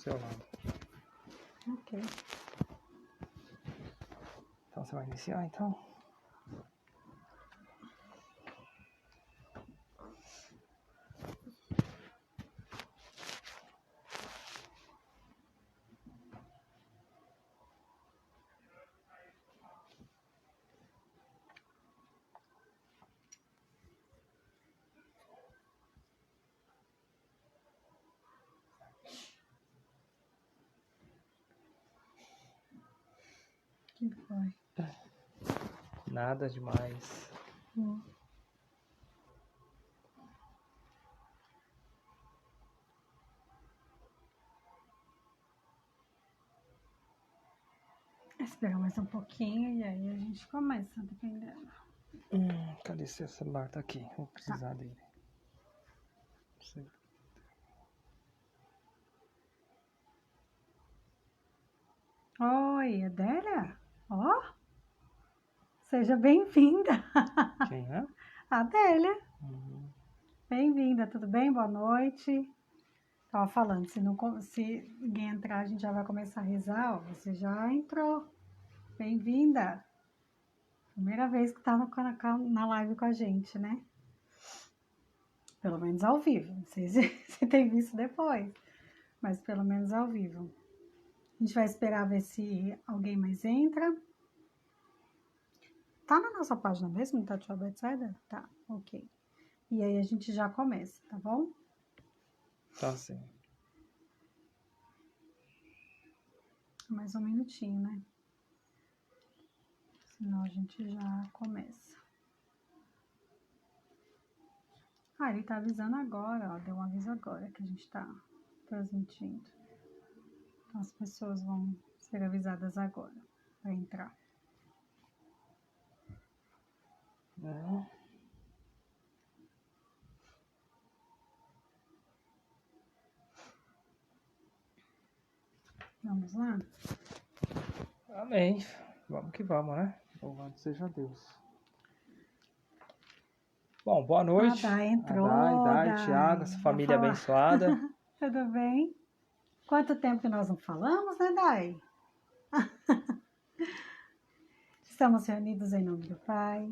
seu lado. Ok. Então você vai iniciar, então? Que foi? Nada demais. Esperar mais um pouquinho e aí a gente começa, dependendo. Cadê seu celular? Tá aqui. Vou precisar dele. Oi, Adélia? Ó, seja bem-vinda. Quem é? Adélia, Uhum. bem-vinda, tudo bem? Boa noite. Tava falando, se ninguém entrar, a gente já vai começar a rezar. Ó, você já entrou. Bem-vinda. Primeira vez que tá na live com a gente, né? Pelo menos ao vivo. Não sei se tem visto depois, mas pelo menos ao vivo. A gente vai esperar ver se alguém mais entra. Tá na nossa página mesmo, Tati Betsaida? Tá, ok. E aí a gente já começa, tá bom? Tá sim. Mais um minutinho, né? Senão a gente já começa. Ah, ele tá avisando agora, ó. Deu um aviso agora que a gente tá transmitindo. Então as pessoas vão ser avisadas agora para entrar. Vamos lá? Amém. Vamos que vamos, né? Louvado seja Deus. Bom, boa noite. A Dai entrou. Dai, Tiago, essa família abençoada. Tudo bem? Quanto tempo que nós não falamos, né, Dai? Estamos reunidos em nome do Pai,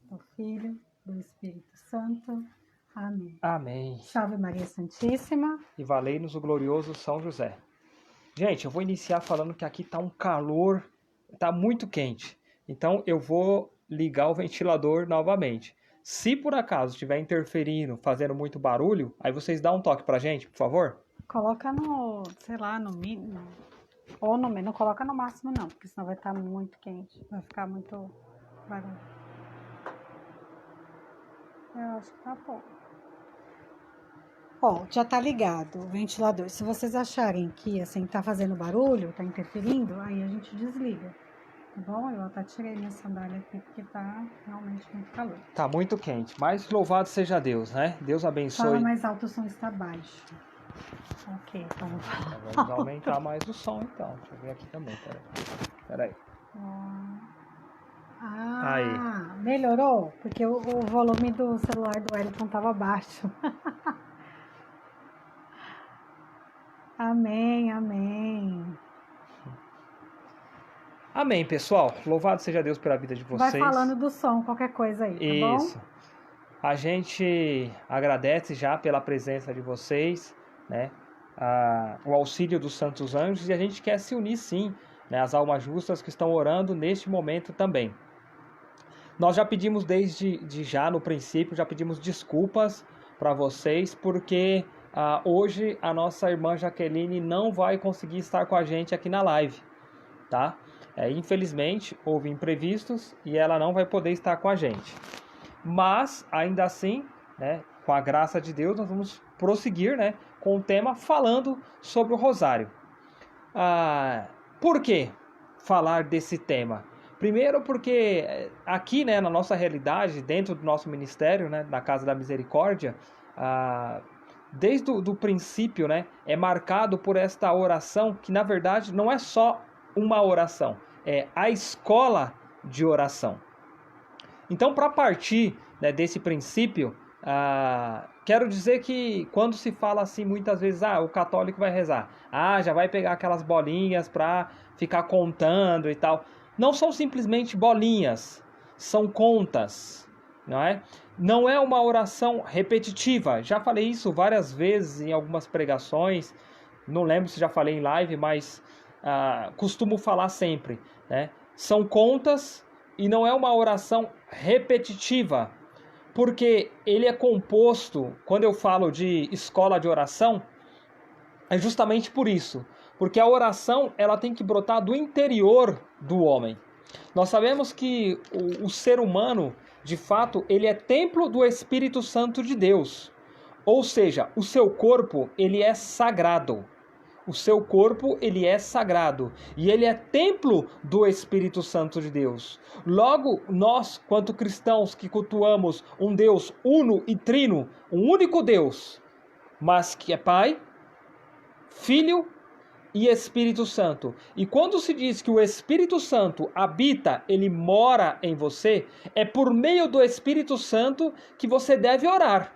do Filho, do Espírito Santo. Amém. Amém. Salve Maria Santíssima. E valei-nos o glorioso São José. Gente, eu vou iniciar falando que aqui tá um calor, tá muito quente. Então eu vou ligar o ventilador novamente. Se por acaso estiver interferindo, fazendo muito barulho, aí vocês dão um toque pra gente, por favor. Coloca no, sei lá, no mínimo. Ou no mínimo, não coloca no máximo não, porque senão vai estar muito quente. Vai ficar muito barulho. Eu acho que tá bom. Ó, já tá ligado o ventilador. Se vocês acharem que assim tá fazendo barulho, tá interferindo, aí a gente desliga. Tá bom? Eu até tirei minha sandália aqui porque tá realmente muito calor. Tá muito quente, mas louvado seja Deus, né? Deus abençoe. Fala mais alto, o som está baixo. Ok, então Vamos aumentar mais o som então. Deixa eu ver aqui também, peraí. Aí. Melhorou? Porque o volume do celular do Wellington tava baixo. Amém, amém. Amém, pessoal. Louvado seja Deus pela vida de vocês. Vai falando do som, qualquer coisa aí, tá bom? Isso. A gente agradece já pela presença de vocês, né? O auxílio dos santos anjos, e a gente quer se unir sim, né? As almas justas que estão orando neste momento também. Nós já pedimos desde já no princípio, já pedimos desculpas para vocês, porque hoje a nossa irmã Jaqueline não vai conseguir estar com a gente aqui na live, tá? Infelizmente, houve imprevistos e ela não vai poder estar com a gente. Mas, ainda assim, né, com a graça de Deus, nós vamos prosseguir, né, com o tema falando sobre o Rosário. Por que falar desse tema? Primeiro porque aqui, né, na nossa realidade, dentro do nosso ministério, né, na Casa da Misericórdia, desde o princípio, né, é marcado por esta oração, que na verdade não é só uma oração, é a escola de oração. Então, para partir, né, desse princípio, Quero dizer que quando se fala assim muitas vezes, o católico vai rezar, já vai pegar aquelas bolinhas para ficar contando e tal. Não são simplesmente bolinhas, são contas, não é? Não é uma oração repetitiva. Já falei isso várias vezes em algumas pregações, não lembro se já falei em live, mas costumo falar sempre, né? São contas e não é uma oração repetitiva, porque ele é composto, quando eu falo de escola de oração, é justamente por isso, porque a oração ela tem que brotar do interior do homem. Nós sabemos que o ser humano, de fato, ele é templo do Espírito Santo de Deus, ou seja, o seu corpo ele é sagrado. O seu corpo, ele é sagrado e ele é templo do Espírito Santo de Deus. Logo, nós, quanto cristãos que cultuamos um Deus uno e trino, um único Deus, mas que é Pai, Filho e Espírito Santo. E quando se diz que o Espírito Santo habita, ele mora em você, é por meio do Espírito Santo que você deve orar.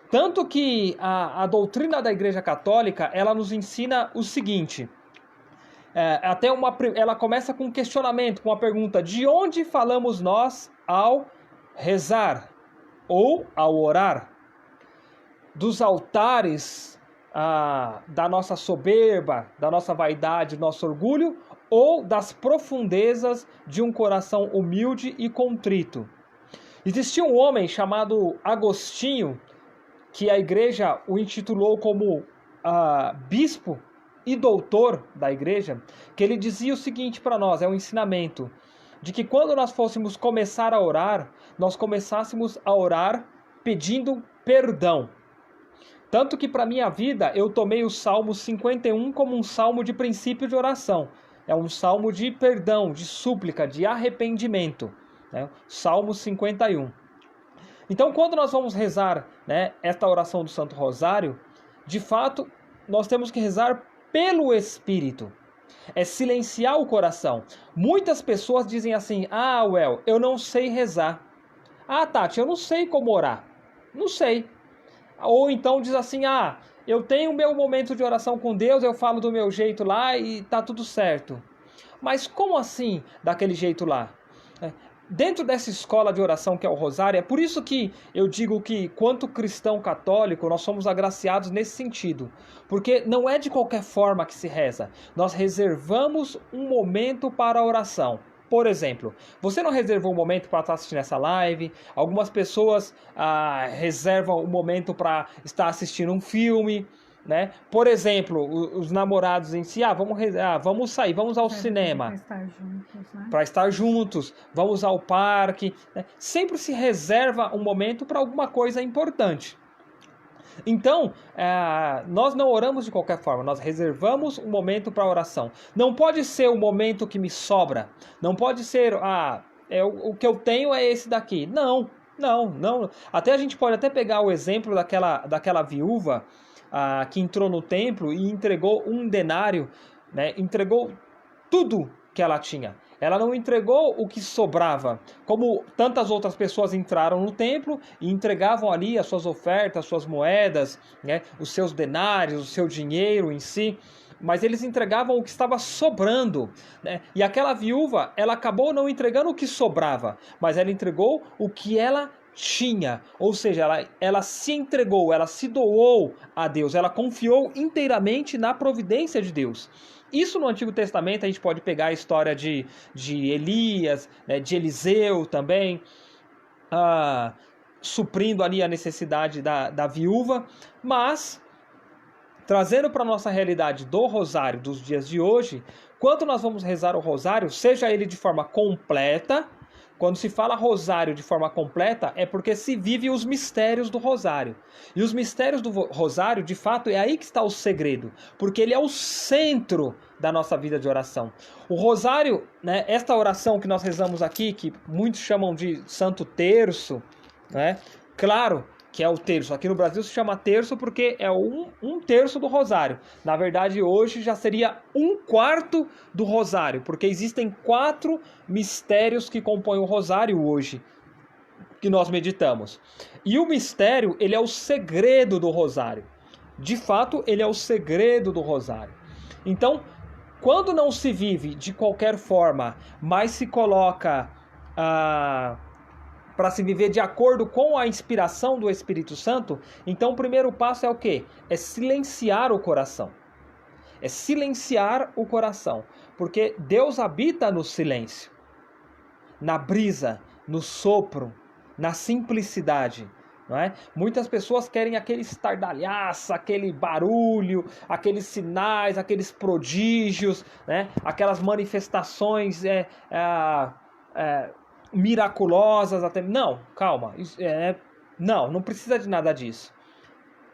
Tanto que a doutrina da Igreja Católica, ela nos ensina o seguinte, ela começa com um questionamento, com uma pergunta, de onde falamos nós ao rezar ou ao orar? Dos altares da nossa soberba, da nossa vaidade, do nosso orgulho, ou das profundezas de um coração humilde e contrito? Existia um homem chamado Agostinho, que a igreja o intitulou como bispo e doutor da igreja, que ele dizia o seguinte para nós, é um ensinamento, de que quando nós fôssemos começar a orar, nós começássemos a orar pedindo perdão. Tanto que para a minha vida eu tomei o Salmo 51 como um salmo de princípio de oração. É um salmo de perdão, de súplica, de arrependimento. Né? Salmo 51. Então, quando nós vamos rezar, né, esta oração do Santo Rosário, de fato, nós temos que rezar pelo Espírito. É silenciar o coração. Muitas pessoas dizem assim, eu não sei rezar. Tati, eu não sei como orar. Não sei. Ou então diz assim, eu tenho o meu momento de oração com Deus, eu falo do meu jeito lá e tá tudo certo. Mas como assim, daquele jeito lá? Dentro dessa escola de oração que é o Rosário, é por isso que eu digo que, quanto cristão católico, nós somos agraciados nesse sentido. Porque não é de qualquer forma que se reza. Nós reservamos um momento para a oração. Por exemplo, você não reservou um momento para estar assistindo essa live, algumas pessoas reservam um momento para estar assistindo um filme, né? Por exemplo, os namorados em si, vamos sair, vamos ao cinema. Para estar juntos, né? Para estar juntos, vamos ao parque. Né? Sempre se reserva um momento para alguma coisa importante. Então, nós não oramos de qualquer forma, nós reservamos um momento para oração. Não pode ser o momento que me sobra, não pode ser, o que eu tenho é esse daqui. Não. Até a gente pode até pegar o exemplo daquela viúva que entrou no templo e entregou um denário, né? Entregou tudo que ela tinha. Ela não entregou o que sobrava, como tantas outras pessoas entraram no templo e entregavam ali as suas ofertas, as suas moedas, né, os seus denários, o seu dinheiro em si, mas eles entregavam o que estava sobrando, né? E aquela viúva, ela acabou não entregando o que sobrava, mas ela entregou o que ela tinha, ou seja, ela se entregou, ela se doou a Deus, ela confiou inteiramente na providência de Deus. Isso no Antigo Testamento a gente pode pegar a história de Elias, né, de Eliseu também, suprindo ali a necessidade da viúva, mas trazendo para a nossa realidade do rosário dos dias de hoje, quando nós vamos rezar o rosário, seja ele de forma completa. Quando se fala rosário de forma completa, é porque se vive os mistérios do rosário. E os mistérios do rosário, de fato, é aí que está o segredo, porque ele é o centro da nossa vida de oração. O rosário, né, esta oração que nós rezamos aqui, que muitos chamam de Santo Terço, né, claro que é o terço. Aqui no Brasil se chama terço porque é um terço do rosário. Na verdade, hoje já seria 1/4 do rosário, porque existem 4 mistérios que compõem o rosário hoje. que nós meditamos. E o mistério, ele é o segredo do rosário. De fato, ele é o segredo do rosário. Então, quando não se vive de qualquer forma, mas se coloca para se viver de acordo com a inspiração do Espírito Santo, então o primeiro passo é o quê? É silenciar o coração. É silenciar o coração. Porque Deus habita no silêncio, na brisa, no sopro, na simplicidade. Não é? Muitas pessoas querem aquele estardalhaço, aquele barulho, aqueles sinais, aqueles prodígios, né? Aquelas manifestações miraculosas. Até... Não, calma. Não precisa de nada disso.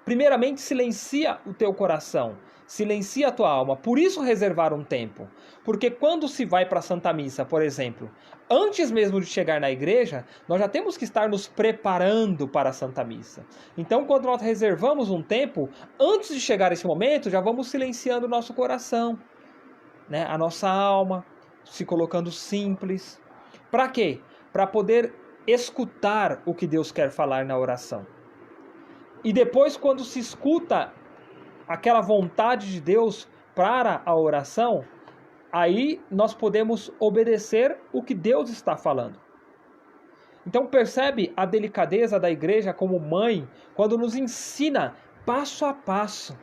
Primeiramente, silencia o teu coração, silencia a tua alma. Por isso reservar um tempo. Porque quando se vai para a Santa Missa, por exemplo, antes mesmo de chegar na igreja, nós já temos que estar nos preparando para a Santa Missa. Então, quando nós reservamos um tempo, antes de chegar esse momento, já vamos silenciando o nosso coração, né? A nossa alma, se colocando simples. Para quê? Para poder escutar o que Deus quer falar na oração. E depois, quando se escuta aquela vontade de Deus para a oração, aí nós podemos obedecer o que Deus está falando. Então percebe a delicadeza da igreja como mãe, quando nos ensina passo a passo.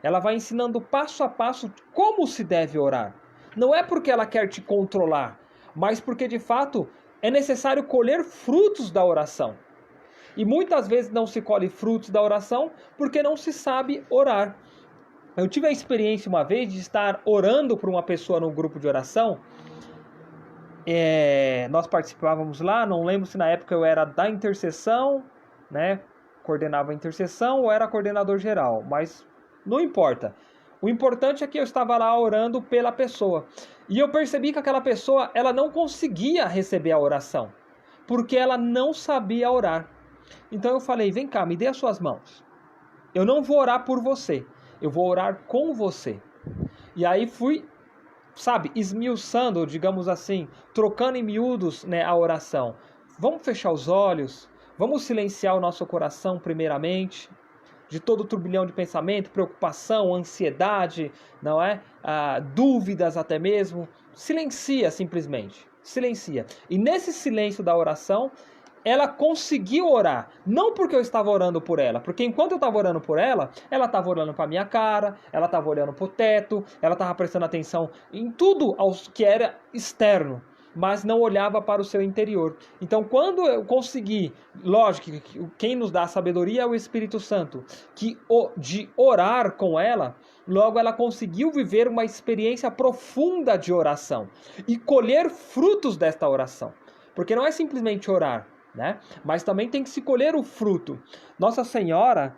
Ela vai ensinando passo a passo como se deve orar. Não é porque ela quer te controlar, mas porque de fato é necessário colher frutos da oração. E muitas vezes não se colhe frutos da oração porque não se sabe orar. Eu tive a experiência uma vez de estar orando por uma pessoa num grupo de oração. Nós participávamos lá, não lembro se na época eu era da intercessão, né? Coordenava a intercessão ou era coordenador geral, mas não importa. O importante é que eu estava lá orando pela pessoa. E eu percebi que aquela pessoa, ela não conseguia receber a oração, porque ela não sabia orar. Então eu falei, vem cá, me dê as suas mãos. Eu não vou orar por você, eu vou orar com você. E aí fui, esmiuçando, digamos assim, trocando em miúdos, né, a oração. Vamos fechar os olhos, vamos silenciar o nosso coração primeiramente, de todo o turbilhão de pensamento, preocupação, ansiedade, não é? Dúvidas até mesmo. Silencia simplesmente, silencia. E nesse silêncio da oração, ela conseguiu orar, não porque eu estava orando por ela, porque enquanto eu estava orando por ela estava olhando para a minha cara, ela estava olhando para o teto, ela estava prestando atenção em tudo que era externo, mas não olhava para o seu interior. Então, quando eu consegui, lógico, quem nos dá a sabedoria é o Espírito Santo, de orar com ela, logo ela conseguiu viver uma experiência profunda de oração e colher frutos desta oração, porque não é simplesmente orar, né? Mas também tem que se colher o fruto. Nossa Senhora,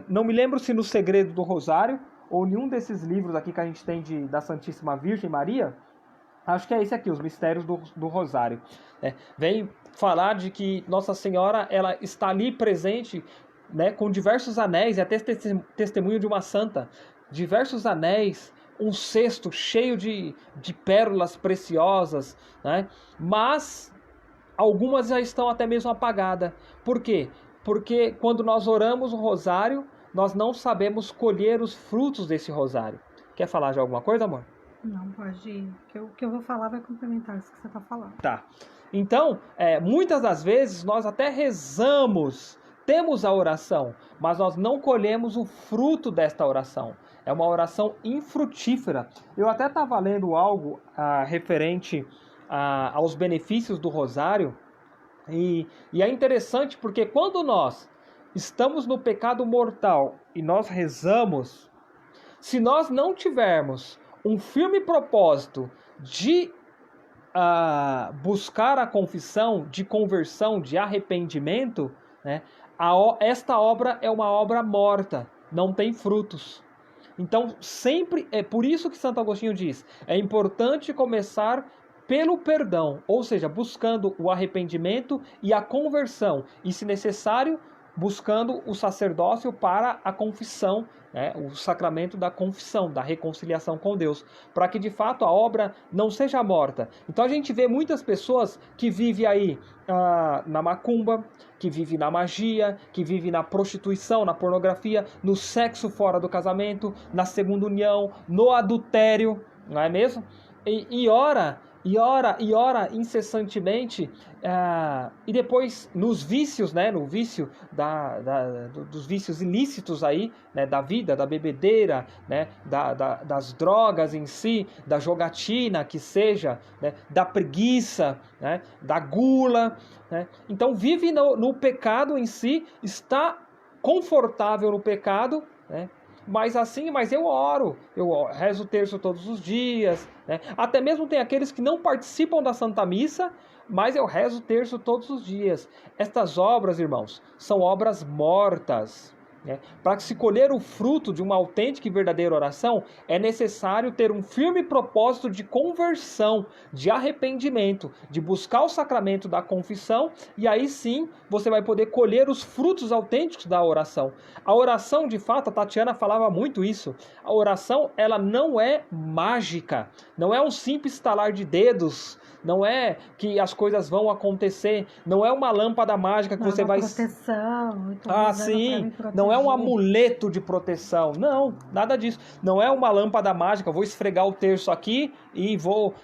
não me lembro se no Segredo do Rosário ou nenhum desses livros aqui que a gente tem da Santíssima Virgem Maria, acho que é esse aqui, os Mistérios do Rosário, né? Vem falar de que Nossa Senhora, ela está ali presente, né, com diversos anéis, e até testemunho de uma santa, diversos anéis, um cesto cheio de pérolas preciosas, né? Mas algumas já estão até mesmo apagadas. Por quê? Porque quando nós oramos o rosário, nós não sabemos colher os frutos desse rosário. Quer falar de alguma coisa, amor? Não, pode ir. O que eu vou falar vai complementar isso que você está falando. Tá. Então, muitas das vezes nós até rezamos, temos a oração, mas nós não colhemos o fruto desta oração. É uma oração infrutífera. Eu até estava lendo algo referente aos benefícios do rosário, e é interessante porque quando nós estamos no pecado mortal e nós rezamos, se nós não tivermos um firme propósito de buscar a confissão, de conversão, de arrependimento, né, esta obra é uma obra morta, não tem frutos. Então sempre, é por isso que Santo Agostinho diz, é importante começar pelo perdão, ou seja, buscando o arrependimento e a conversão, e se necessário, buscando o sacerdócio para a confissão, né, o sacramento da confissão, da reconciliação com Deus, para que de fato a obra não seja morta. Então a gente vê muitas pessoas que vivem aí na macumba, que vivem na magia, que vivem na prostituição, na pornografia, no sexo fora do casamento, na segunda união, no adultério, não é mesmo? E ora incessantemente, e depois nos vícios, né, no vício dos vícios ilícitos aí, né, da vida, da bebedeira, né, das drogas em si, da jogatina que seja, né, da preguiça, né, da gula, né? Então vive no pecado em si, está confortável no pecado, né? Mas eu oro, eu rezo o terço todos os dias, né? Até mesmo tem aqueles que não participam da Santa Missa, mas eu rezo o terço todos os dias. Estas obras, irmãos, são obras mortas, né? Para se colher o fruto de uma autêntica e verdadeira oração, é necessário ter um firme propósito de conversão, de arrependimento, de buscar o sacramento da confissão, e aí sim você vai poder colher os frutos autênticos da oração. A oração, de fato, a Tatiana falava muito isso, a oração ela não é mágica, não é um simples estalar de dedos, não é que as coisas vão acontecer, não é uma lâmpada mágica que você vai... proteção. Sim, não é um amuleto de proteção, não, nada disso. Não é uma lâmpada mágica, vou esfregar o terço aqui e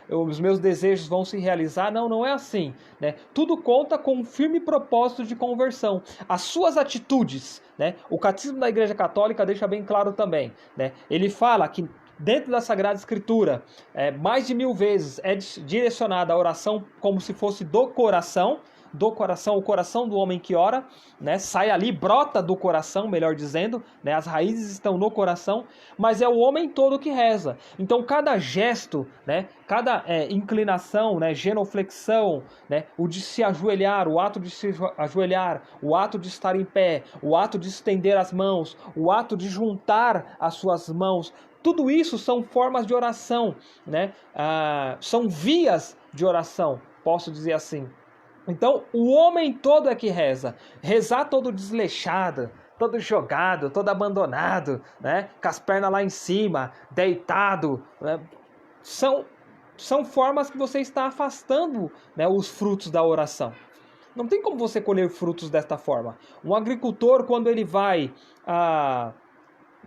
os meus desejos vão se realizar. Não, não é assim, né? Tudo conta com um firme propósito de conversão. As suas atitudes, né? O Catecismo da Igreja Católica deixa bem claro também, né? Ele fala que dentro da Sagrada Escritura, mais de 1000 vezes é direcionada a oração como se fosse do coração, o coração do homem que ora, né? Sai ali, brota do coração, melhor dizendo, né? As raízes estão no coração, mas é o homem todo que reza. Então cada gesto, né? Cada inclinação, né? Genuflexão, né? O de se ajoelhar, o ato de se ajoelhar, o ato de estar em pé, o ato de estender as mãos, o ato de juntar as suas mãos, tudo isso são formas de oração, né? São vias de oração, posso dizer assim. Então, o homem todo é que reza. Rezar todo desleixado, todo jogado, todo abandonado, né? Com as pernas lá em cima, deitado, né? São formas que você está afastando, né, os frutos da oração. Não tem como você colher frutos desta forma. Um agricultor, quando ele vai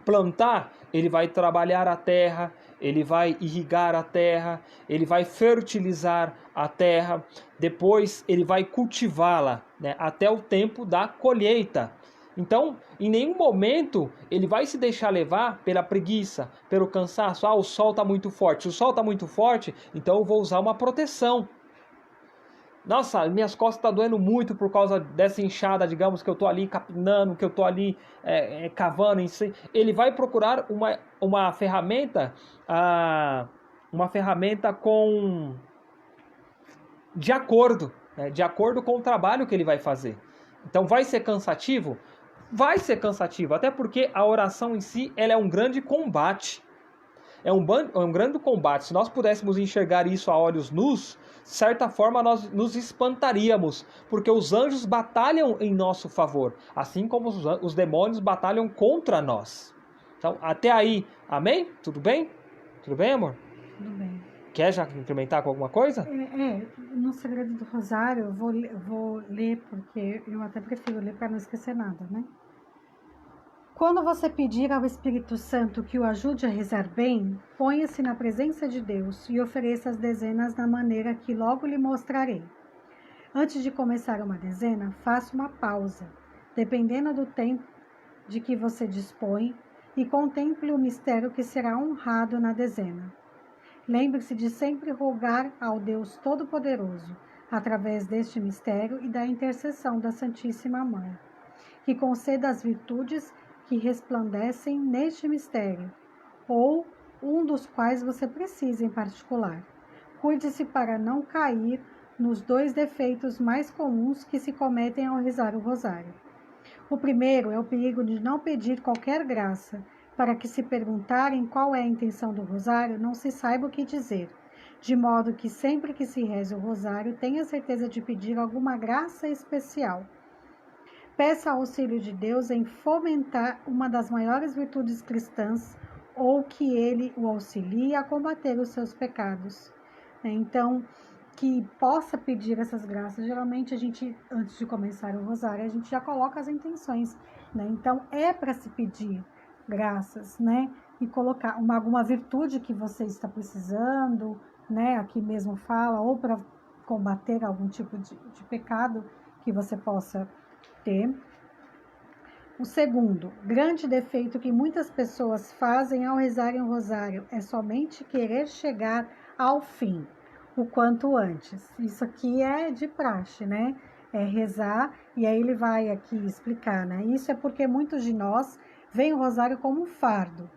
plantar, ele vai trabalhar a terra, ele vai irrigar a terra, ele vai fertilizar a terra, depois ele vai cultivá-la, né, até o tempo da colheita. Então, em nenhum momento ele vai se deixar levar pela preguiça, pelo cansaço. O sol está muito forte. Se o sol está muito forte, então eu vou usar uma proteção. Nossa, minhas costas estão doendo muito por causa dessa inchada, digamos, que eu estou ali capinando, que eu estou ali cavando em si. Ele vai procurar uma ferramenta de acordo, né, de acordo com o trabalho que ele vai fazer. Então vai ser cansativo? Vai ser cansativo, até porque a oração em si ela é um grande combate. É um grande combate. Se nós pudéssemos enxergar isso a olhos nus, de certa forma nós nos espantaríamos, porque os anjos batalham em nosso favor, assim como os demônios batalham contra nós. Então, até aí, amém? Tudo bem? Tudo bem, amor? Tudo bem. Quer já incrementar com alguma coisa? No Segredo do Rosário, eu vou ler, porque eu até prefiro ler para não esquecer nada, né? Quando você pedir ao Espírito Santo que o ajude a rezar bem, ponha-se na presença de Deus e ofereça as dezenas da maneira que logo lhe mostrarei. Antes de começar uma dezena, faça uma pausa, dependendo do tempo de que você dispõe, e contemple o mistério que será honrado na dezena. Lembre-se de sempre rogar ao Deus Todo-Poderoso, através deste mistério e da intercessão da Santíssima Mãe, que conceda as virtudes que resplandecem neste mistério, ou um dos quais você precisa em particular. Cuide-se para não cair nos 2 defeitos mais comuns que se cometem ao rezar o rosário. O primeiro é o perigo de não pedir qualquer graça, para que, se perguntarem qual é a intenção do rosário, não se saiba o que dizer, de modo que sempre que se reze o rosário, tenha certeza de pedir alguma graça especial. peça auxílio de Deus em fomentar uma das maiores virtudes cristãs ou que ele o auxilie a combater os seus pecados. Então, que possa pedir essas graças. Geralmente a gente, antes de começar o rosário, a gente já coloca as intenções, né? Então, é para se pedir graças, né? E colocar alguma virtude que você está precisando, né? Aqui mesmo fala, ou para combater algum tipo de pecado que você possa ter. O segundo, grande defeito que muitas pessoas fazem ao rezarem o rosário é somente querer chegar ao fim, o quanto antes. Isso aqui é de praxe, né? É rezar, e aí ele vai aqui explicar, né? Isso é porque muitos de nós veem o rosário como um fardo.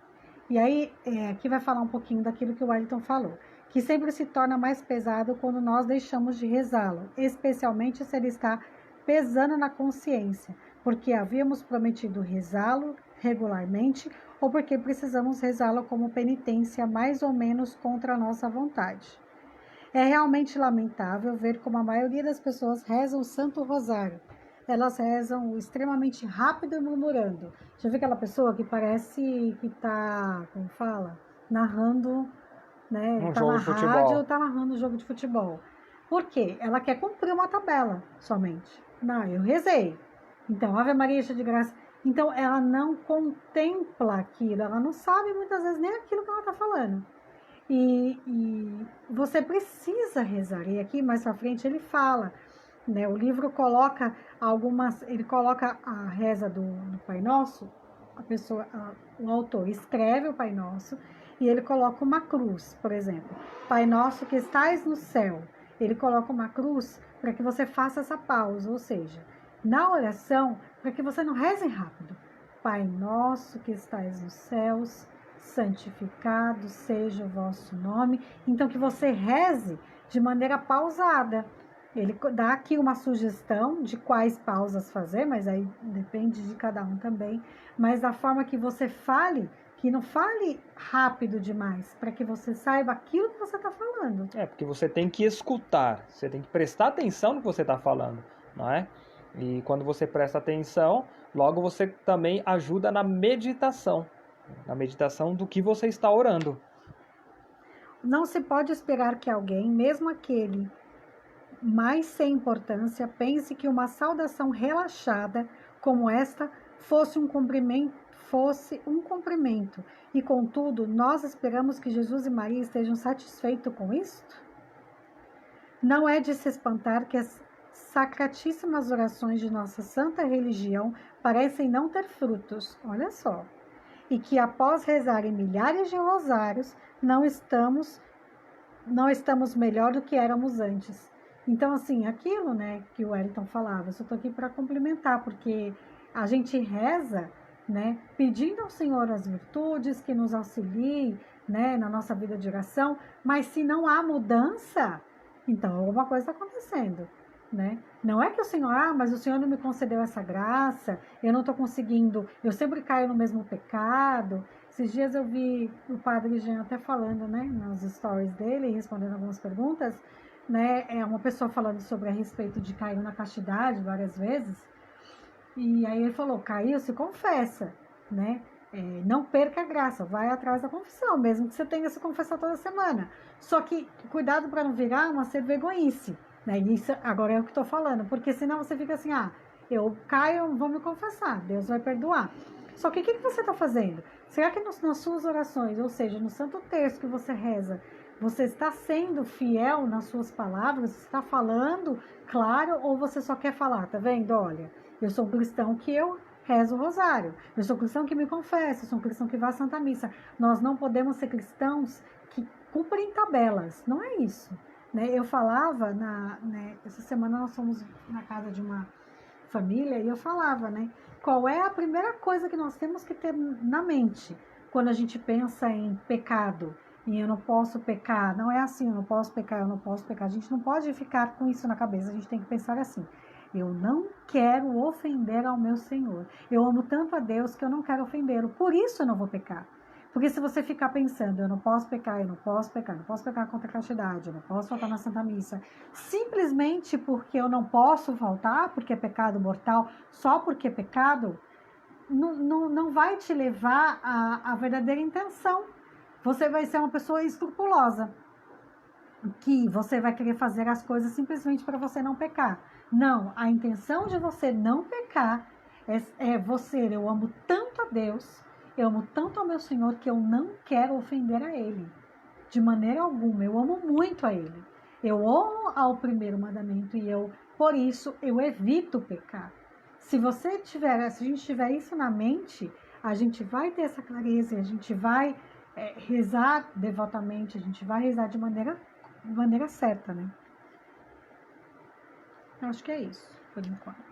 E aí, aqui vai falar um pouquinho daquilo que o Wellington falou, que sempre se torna mais pesado quando nós deixamos de rezá-lo, especialmente se ele está pesando na consciência, porque havíamos prometido rezá-lo regularmente ou porque precisamos rezá-lo como penitência mais ou menos contra a nossa vontade. É realmente lamentável ver como a maioria das pessoas rezam o Santo Rosário. Elas rezam extremamente rápido e murmurando. Já viu aquela pessoa que parece que está, como fala, narrando, né? Um Está jogo na de rádio ou futebol. está narrando um jogo de futebol. Por quê? Ela quer cumprir uma tabela somente. Não, eu rezei. Então, Ave Maria, cheia de graça. Então, ela não contempla aquilo. Ela não sabe muitas vezes nem aquilo que ela está falando. E você precisa rezar. E aqui mais pra frente ele fala, né? O livro coloca ele coloca a reza do Pai Nosso, o autor escreve o Pai Nosso e ele coloca uma cruz, por exemplo. Pai Nosso que estais no céu. Ele coloca uma cruz para que você faça essa pausa, ou seja, na oração, para que você não reze rápido. Pai Nosso que estais nos céus, santificado seja o vosso nome. Então, que você reze de maneira pausada. Ele dá aqui uma sugestão de quais pausas fazer, mas aí depende de cada um também. Mas da forma que você fale, que não fale rápido demais, para que você saiba aquilo que você está falando. Porque você tem que escutar, você tem que prestar atenção no que você está falando, não é? E quando você presta atenção, logo você também ajuda na meditação do que você está orando. Não se pode esperar que alguém, mesmo aquele mais sem importância, pense que uma saudação relaxada como esta fosse um cumprimento. E contudo, nós esperamos que Jesus e Maria estejam satisfeitos com isto? Não é de se espantar que as sacratíssimas orações de nossa santa religião parecem não ter frutos, olha só, e que após rezarem milhares de rosários, não estamos melhor do que éramos antes. Então, assim, aquilo, né, que o Wellington falava, eu só estou aqui para complementar, porque a gente reza, né, pedindo ao Senhor as virtudes, que nos auxilie, né, na nossa vida de oração, mas se não há mudança, então alguma coisa está acontecendo, né? Não é que o Senhor, mas o Senhor não me concedeu essa graça, eu não estou conseguindo, eu sempre caio no mesmo pecado. Esses dias eu vi o Padre Jean até falando, né, nas stories dele, respondendo algumas perguntas, né, uma pessoa falando sobre a respeito de cair na castidade várias vezes, e aí ele falou, caiu, se confessa, né, não perca a graça, vai atrás da confissão, mesmo que você tenha que se confessar toda semana, só que cuidado para não virar uma ser vergonhice, né, isso agora é o que estou falando, porque senão você fica assim, eu caio, vou me confessar, Deus vai perdoar. Só que o que você está fazendo? Será que nas suas orações, ou seja, no Santo Terço que você reza, você está sendo fiel nas suas palavras? Você está falando claro ou você só quer falar? Tá vendo? Olha, eu sou um cristão que eu rezo o rosário. Eu sou um cristão que me confesso. Eu sou um cristão que vai à Santa Missa. Nós não podemos ser cristãos que cumprem tabelas. Não é isso. Né? Eu falava, essa semana nós fomos na casa de uma família e eu falava, né? Qual é a primeira coisa que nós temos que ter na mente quando a gente pensa em pecado? E eu não posso pecar, não é assim, eu não posso pecar, eu não posso pecar. A gente não pode ficar com isso na cabeça, a gente tem que pensar assim, eu não quero ofender ao meu Senhor. Eu amo tanto a Deus que eu não quero ofendê-lo, por isso eu não vou pecar. Porque se você ficar pensando, eu não posso pecar, eu não posso pecar, eu não posso pecar contra a castidade, eu não posso faltar na Santa Missa, simplesmente porque eu não posso faltar, porque é pecado mortal, só porque é pecado, não vai te levar à verdadeira intenção. Você vai ser uma pessoa escrupulosa, que você vai querer fazer as coisas simplesmente para você não pecar. Não, a intenção de você não pecar é você, eu amo tanto a Deus, eu amo tanto ao meu Senhor que eu não quero ofender a Ele, de maneira alguma, eu amo muito a Ele. Eu honro ao primeiro mandamento e por isso, eu evito pecar. Se a gente tiver isso na mente, a gente vai ter essa clareza, a gente vai rezar devotamente, a gente vai rezar de maneira certa, né? Acho que é isso, por enquanto.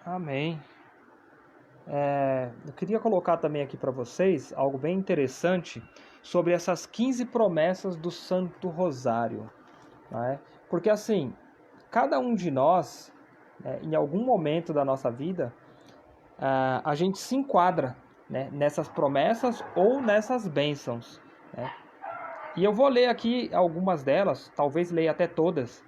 Amém. Eu queria colocar também aqui para vocês algo bem interessante sobre essas 15 promessas do Santo Rosário. Né? Porque assim, cada um de nós, em algum momento da nossa vida, a gente se enquadra, né, nessas promessas ou nessas bênçãos. Né? E eu vou ler aqui algumas delas, talvez leia até todas,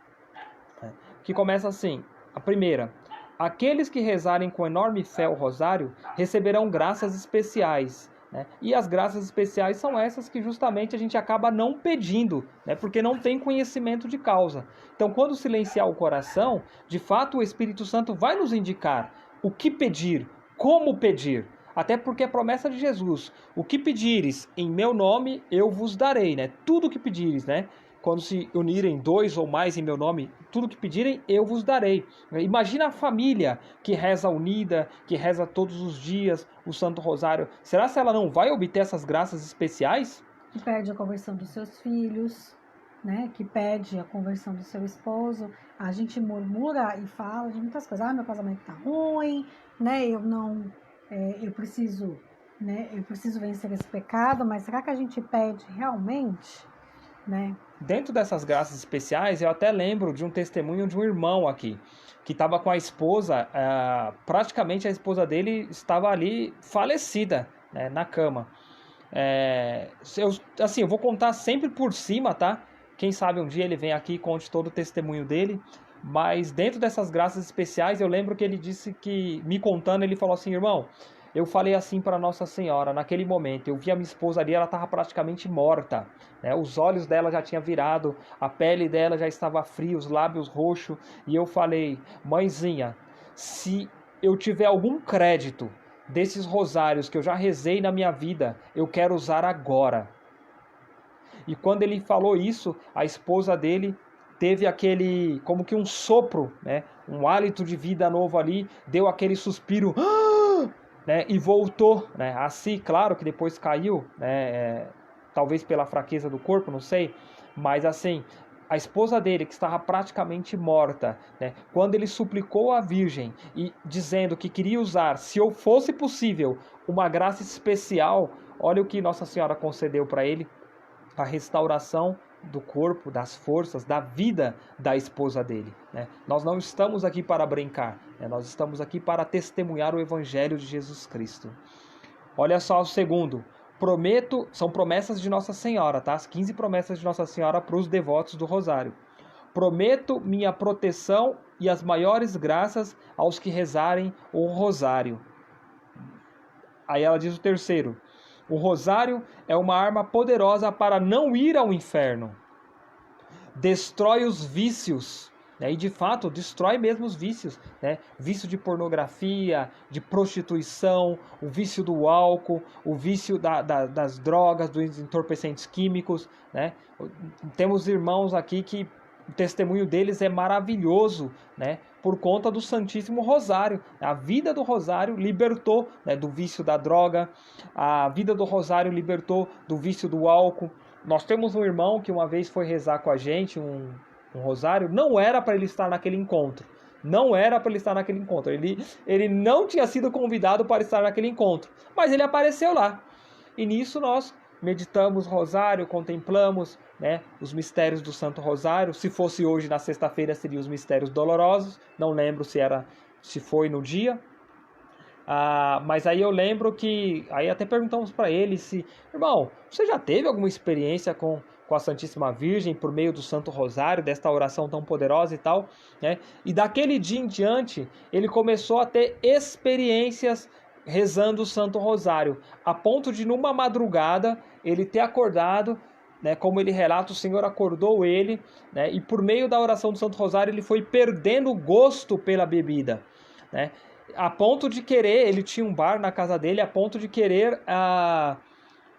né, que começa assim. A primeira: aqueles que rezarem com enorme fé o rosário receberão graças especiais. Né? E as graças especiais são essas que justamente a gente acaba não pedindo, né? Porque não tem conhecimento de causa. Então, quando silenciar o coração, de fato o Espírito Santo vai nos indicar o que pedir, como pedir. Até porque é promessa de Jesus: o que pedires em meu nome, eu vos darei. Né? Tudo o que pedires, né? Quando se unirem 2 ou mais em meu nome, tudo que pedirem, eu vos darei. Imagina a família que reza unida, que reza todos os dias o Santo Rosário. Será que ela não vai obter essas graças especiais? Que pede a conversão dos seus filhos, né? Que pede a conversão do seu esposo. A gente murmura e fala de muitas coisas. Meu casamento tá ruim, né? Eu preciso, né? Eu preciso vencer esse pecado, mas será que a gente pede realmente, né? Dentro dessas graças especiais, eu até lembro de um testemunho de um irmão aqui, que estava com a esposa, praticamente a esposa dele estava ali falecida, né, na cama. Eu vou contar sempre por cima, tá? Quem sabe um dia ele vem aqui e conte todo o testemunho dele. Mas dentro dessas graças especiais, eu lembro que ele disse que, me contando, ele falou assim: irmão, eu falei assim para Nossa Senhora, naquele momento, eu vi a minha esposa ali, ela estava praticamente morta, né? Os olhos dela já tinham virado, a pele dela já estava fria, os lábios roxos, e eu falei: mãezinha, se eu tiver algum crédito desses rosários que eu já rezei na minha vida, eu quero usar agora. E quando ele falou isso, a esposa dele teve aquele, como que um sopro, né? Um hálito de vida novo ali, deu aquele suspiro, né, e voltou, né, a si. Claro que depois caiu, né, talvez pela fraqueza do corpo, não sei, mas assim, a esposa dele, que estava praticamente morta, né, quando ele suplicou à Virgem e dizendo que queria usar, se eu fosse possível, uma graça especial, olha o que Nossa Senhora concedeu para ele: a restauração do corpo, das forças, da vida da esposa dele. Né? Nós não estamos aqui para brincar, né? Nós estamos aqui para testemunhar o Evangelho de Jesus Cristo. Olha só o segundo: prometo, são promessas de Nossa Senhora, tá? As 15 promessas de Nossa Senhora para os devotos do Rosário. Prometo minha proteção e as maiores graças aos que rezarem o Rosário. Aí ela diz o terceiro: o rosário é uma arma poderosa para não ir ao inferno. Destrói os vícios, né? E de fato destrói mesmo os vícios, né? Vício de pornografia, de prostituição, o vício do álcool, o vício das drogas, dos entorpecentes químicos, né? Temos irmãos aqui que o testemunho deles é maravilhoso, né? Por conta do Santíssimo Rosário. A vida do Rosário libertou, né, do vício da droga, a vida do Rosário libertou do vício do álcool. Nós temos um irmão que uma vez foi rezar com a gente um Rosário, não era para ele estar naquele encontro. Não era para ele estar naquele encontro. Ele não tinha sido convidado para estar naquele encontro, mas ele apareceu lá. E nisso nós meditamos Rosário, contemplamos, né, os mistérios do Santo Rosário. Se fosse hoje, na sexta-feira, seriam os mistérios dolorosos. Não lembro se foi no dia. Mas aí eu lembro que, aí até perguntamos para ele se, irmão, você já teve alguma experiência com a Santíssima Virgem por meio do Santo Rosário, desta oração tão poderosa e tal, né? E daquele dia em diante, ele começou a ter experiências rezando o Santo Rosário, a ponto de numa madrugada ele ter acordado, né, como ele relata, o Senhor acordou ele, né, e por meio da oração do Santo Rosário ele foi perdendo o gosto pela bebida, né, a ponto de querer, ele tinha um bar na casa dele, a ponto de querer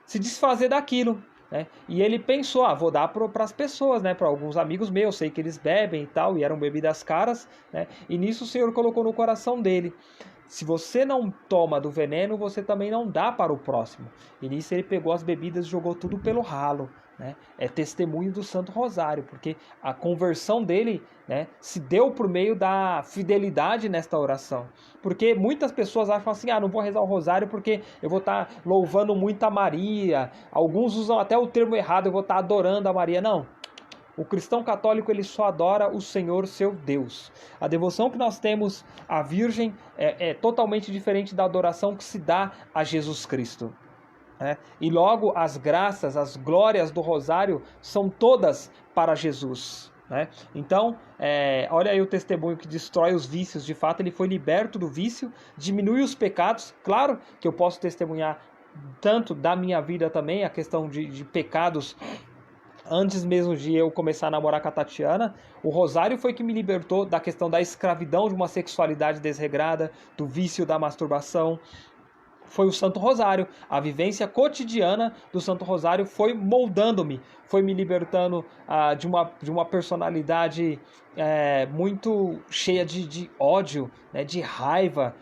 se desfazer daquilo, né? E ele pensou, vou dar para as pessoas, né? Para alguns amigos meus, sei que eles bebem e tal, e eram bebidas caras, né? E nisso o Senhor colocou no coração dele: se você não toma do veneno, você também não dá para o próximo. E nisso ele pegou as bebidas e jogou tudo pelo ralo, né? É testemunho do Santo Rosário, porque a conversão dele, né, se deu por meio da fidelidade nesta oração. Porque muitas pessoas acham assim, não vou rezar o rosário porque eu vou estar louvando muito a Maria. Alguns usam até o termo errado, eu vou estar adorando a Maria. Não. O cristão católico ele só adora o Senhor, seu Deus. A devoção que nós temos à Virgem é totalmente diferente da adoração que se dá a Jesus Cristo. E logo as graças, as glórias do rosário são todas para Jesus. Então, olha aí o testemunho que destrói os vícios. De fato, ele foi liberto do vício, diminui os pecados. Claro que eu posso testemunhar tanto da minha vida também, a questão de pecados. Antes mesmo de eu começar a namorar com a Tatiana, o rosário foi que me libertou da questão da escravidão de uma sexualidade desregrada, do vício da masturbação. Foi o Santo Rosário, a vivência cotidiana do Santo Rosário foi moldando-me, foi me libertando de uma personalidade muito cheia de ódio, né, de raiva,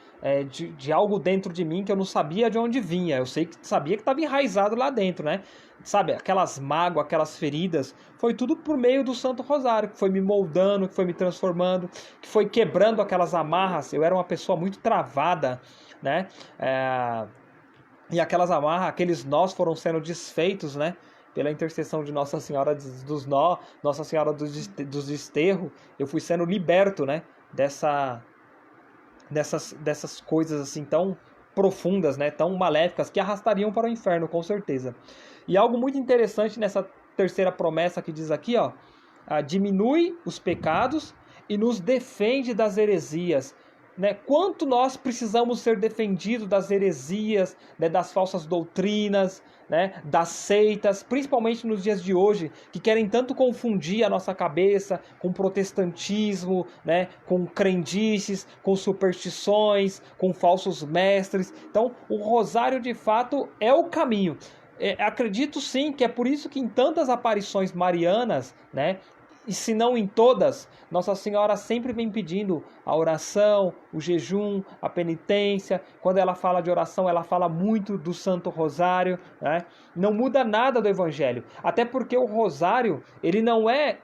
de algo dentro de mim que eu não sabia de onde vinha. Eu sabia que estava enraizado lá dentro, né? Sabe, aquelas mágoas, aquelas feridas, foi tudo por meio do Santo Rosário, que foi me moldando, que foi me transformando, que foi quebrando aquelas amarras. Eu era uma pessoa muito travada, né? E aquelas amarras, aqueles nós foram sendo desfeitos, né? Pela intercessão de Nossa Senhora dos Nós, Nossa Senhora dos Desterros, eu fui sendo liberto, né? Dessas coisas assim tão profundas, né? Tão maléficas, que arrastariam para o inferno, com certeza. E algo muito interessante nessa terceira promessa que diz aqui, diminui os pecados e nos defende das heresias. Né? Quanto nós precisamos ser defendidos das heresias, né? Das falsas doutrinas, né? Das seitas, principalmente nos dias de hoje, que querem tanto confundir a nossa cabeça com protestantismo, né? Com crendices, com superstições, com falsos mestres. Então, o rosário de fato é o caminho. Acredito sim que é por isso que em tantas aparições marianas, né? E se não em todas, Nossa Senhora sempre vem pedindo a oração, o jejum, a penitência. Quando ela fala de oração, ela fala muito do Santo Rosário, né? Não muda nada do Evangelho. Até porque o Rosário, ele não é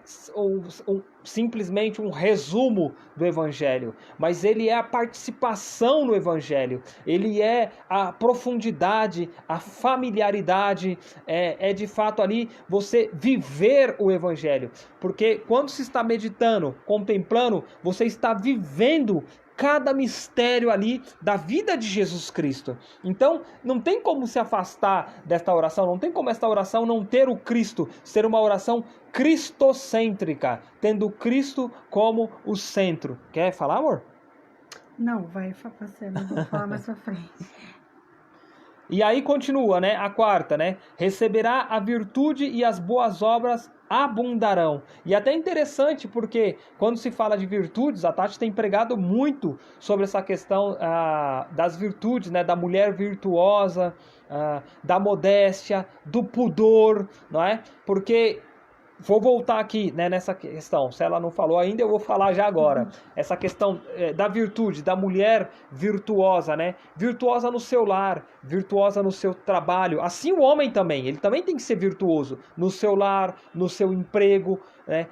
simplesmente um resumo do Evangelho, mas ele é a participação no Evangelho. Ele é a profundidade, a familiaridade, é de fato ali você viver o Evangelho. Porque quando se está meditando, contemplando, você está vivendo cada mistério ali da vida de Jesus Cristo. Então, não tem como se afastar desta oração, não tem como esta oração não ter o Cristo, ser uma oração cristocêntrica, tendo Cristo como o centro. Quer falar, amor? Não, vai você, não vou falar mais pra frente. E aí continua, né? A quarta, né? Receberá a virtude e as boas obras abundarão. E até interessante porque quando se fala de virtudes, a Tati tem pregado muito sobre essa questão das virtudes, né? Da mulher virtuosa, da modéstia, do pudor, não é? Porque vou voltar aqui, né, nessa questão. Se ela não falou ainda, eu vou falar já agora. Essa questão da virtude, da mulher virtuosa, né? Virtuosa no seu lar, virtuosa no seu trabalho. Assim o homem também, ele também tem que ser virtuoso no seu lar, no seu emprego, né?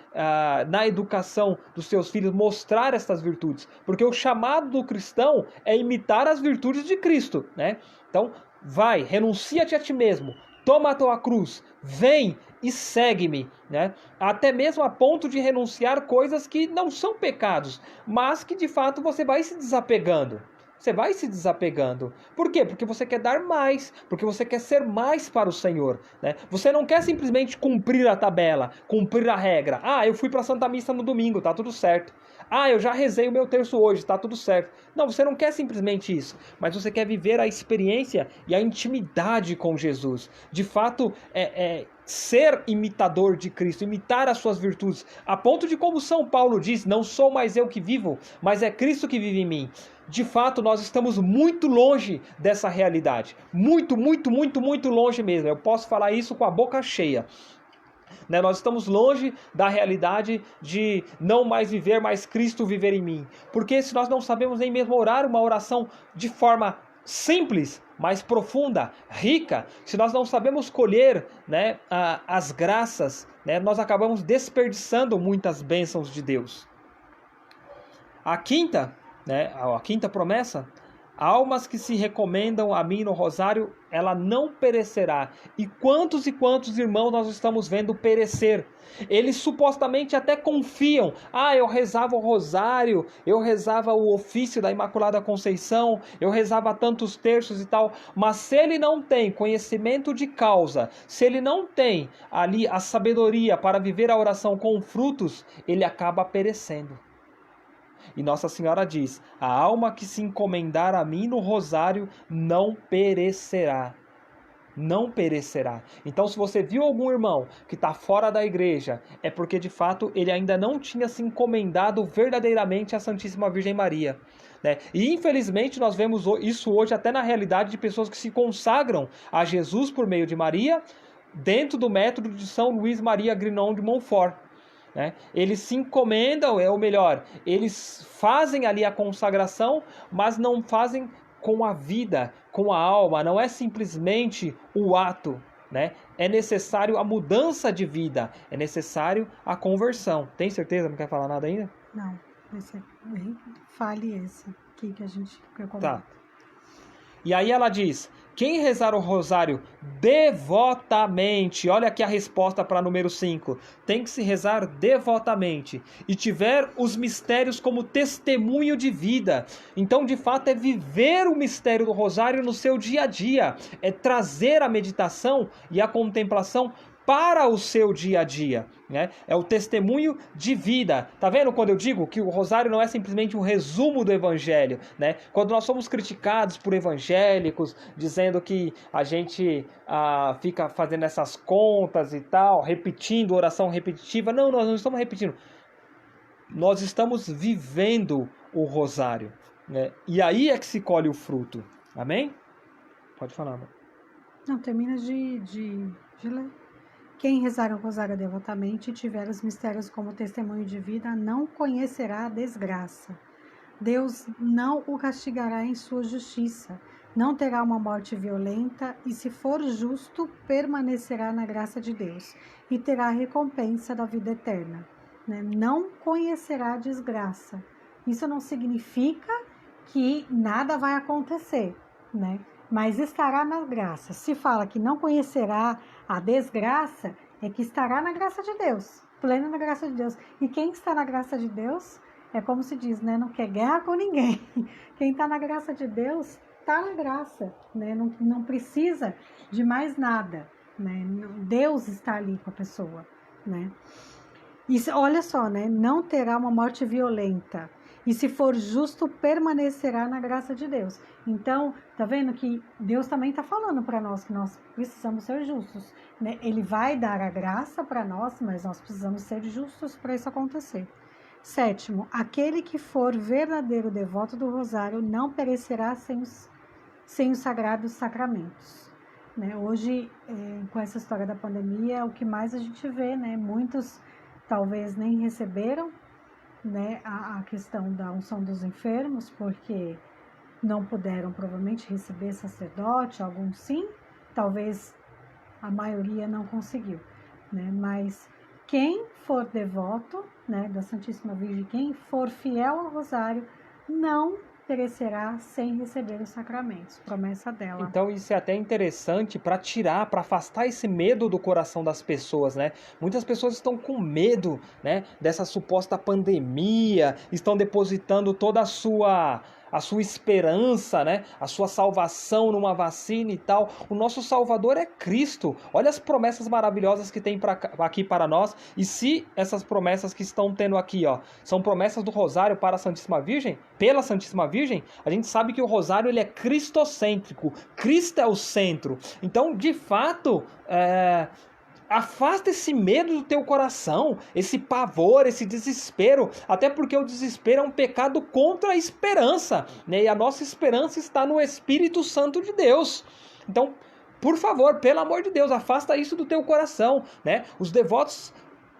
Na educação dos seus filhos, mostrar essas virtudes. Porque o chamado do cristão é imitar as virtudes de Cristo, né? Então, vai, renuncia-te a ti mesmo, toma a tua cruz, vem e segue-me, né? Até mesmo a ponto de renunciar coisas que não são pecados, mas que de fato você vai se desapegando. Você vai se desapegando. Por quê? Porque você quer dar mais, porque você quer ser mais para o Senhor, né? Você não quer simplesmente cumprir a tabela, cumprir a regra. Ah, eu fui para a Santa Missa no domingo, tá tudo certo. Ah, eu já rezei o meu terço hoje, tá tudo certo. Não, você não quer simplesmente isso, mas você quer viver a experiência e a intimidade com Jesus. De fato, ser imitador de Cristo, imitar as suas virtudes, a ponto de, como São Paulo diz, não sou mais eu que vivo, mas é Cristo que vive em mim. De fato, nós estamos muito longe dessa realidade. Muito, muito, muito, muito longe mesmo. Eu posso falar isso com a boca cheia. Né? Nós estamos longe da realidade de não mais viver, mas Cristo viver em mim. Porque se nós não sabemos nem mesmo orar uma oração de forma simples, mais profunda, rica, se nós não sabemos colher, né, as graças, né, nós acabamos desperdiçando muitas bênçãos de Deus. A quinta promessa: almas que se recomendam a mim no rosário, ela não perecerá. E quantos irmãos nós estamos vendo perecer? Eles supostamente até confiam. Ah, eu rezava o rosário, eu rezava o ofício da Imaculada Conceição, eu rezava tantos terços e tal. Mas se ele não tem conhecimento de causa, se ele não tem ali a sabedoria para viver a oração com frutos, ele acaba perecendo. E Nossa Senhora diz: a alma que se encomendar a mim no rosário não perecerá. Não perecerá. Então, se você viu algum irmão que está fora da igreja, é porque de fato ele ainda não tinha se encomendado verdadeiramente à Santíssima Virgem Maria. Né? E infelizmente nós vemos isso hoje até na realidade de pessoas que se consagram a Jesus por meio de Maria, dentro do método de São Luís Maria Grignon de Montfort. Né? Eles se encomendam, ou melhor, eles fazem ali a consagração, mas não fazem com a vida, com a alma, não é simplesmente o ato. Né? É necessário a mudança de vida, é necessário a conversão. Tem certeza? Não quer falar nada ainda? Não, fale esse aqui que eu comento. Tá. E aí ela diz: quem rezar o rosário devotamente, olha aqui a resposta para número 5, tem que se rezar devotamente, e tiver os mistérios como testemunho de vida. Então, de fato, é viver o mistério do rosário no seu dia a dia, é trazer a meditação e a contemplação para o seu dia a dia, né? É o testemunho de vida. Tá vendo quando eu digo que o rosário não é simplesmente um resumo do evangelho, né? Quando nós somos criticados por evangélicos, dizendo que a gente fica fazendo essas contas e tal, repetindo oração repetitiva. Não, nós não estamos repetindo. Nós estamos vivendo o rosário, né? E aí é que se colhe o fruto. Amém? Pode falar, amor. Não, termina de ler. Quem rezar o rosário devotamente e tiver os mistérios como testemunho de vida, não conhecerá a desgraça. Deus não o castigará em sua justiça, não terá uma morte violenta e, se for justo, permanecerá na graça de Deus e terá a recompensa da vida eterna. Né? Não conhecerá a desgraça. Isso não significa que nada vai acontecer, né? Mas estará na graça. Se fala que não conhecerá a desgraça, é que estará na graça de Deus, pleno na graça de Deus. E quem está na graça de Deus, é como se diz, né? Não quer guerra com ninguém. Quem está na graça de Deus, está na graça, né? Não precisa de mais nada, né? Deus está ali com a pessoa, né? E olha só, né? Não terá uma morte violenta. E se for justo, permanecerá na graça de Deus. Então, tá vendo que Deus também está falando para nós que nós precisamos ser justos, né? Ele vai dar a graça para nós, mas nós precisamos ser justos para isso acontecer. 7º, aquele que for verdadeiro devoto do rosário não perecerá sem os sagrados sacramentos. Né? Hoje, com essa história da pandemia, é o que mais a gente vê, né? Muitos talvez nem receberam, né, a questão da unção dos enfermos, porque não puderam provavelmente receber sacerdote, alguns sim, talvez a maioria não conseguiu, né, mas quem for devoto, né, da Santíssima Virgem, quem for fiel ao rosário, não perecerá sem receber os sacramentos, promessa dela. Então isso é até interessante para afastar esse medo do coração das pessoas, né? Muitas pessoas estão com medo, né, dessa suposta pandemia, estão depositando toda a sua a sua esperança, né? A sua salvação numa vacina e tal. O nosso Salvador é Cristo. Olha as promessas maravilhosas que tem aqui para nós. E se essas promessas que estão tendo aqui, ó, são promessas do Rosário para a Santíssima Virgem, pela Santíssima Virgem, a gente sabe que o Rosário ele é cristocêntrico. Cristo é o centro. Então, de fato, afasta esse medo do teu coração, esse pavor, esse desespero, até porque o desespero é um pecado contra a esperança, né? E a nossa esperança está no Espírito Santo de Deus. Então, por favor, pelo amor de Deus, afasta isso do teu coração, né? Os devotos,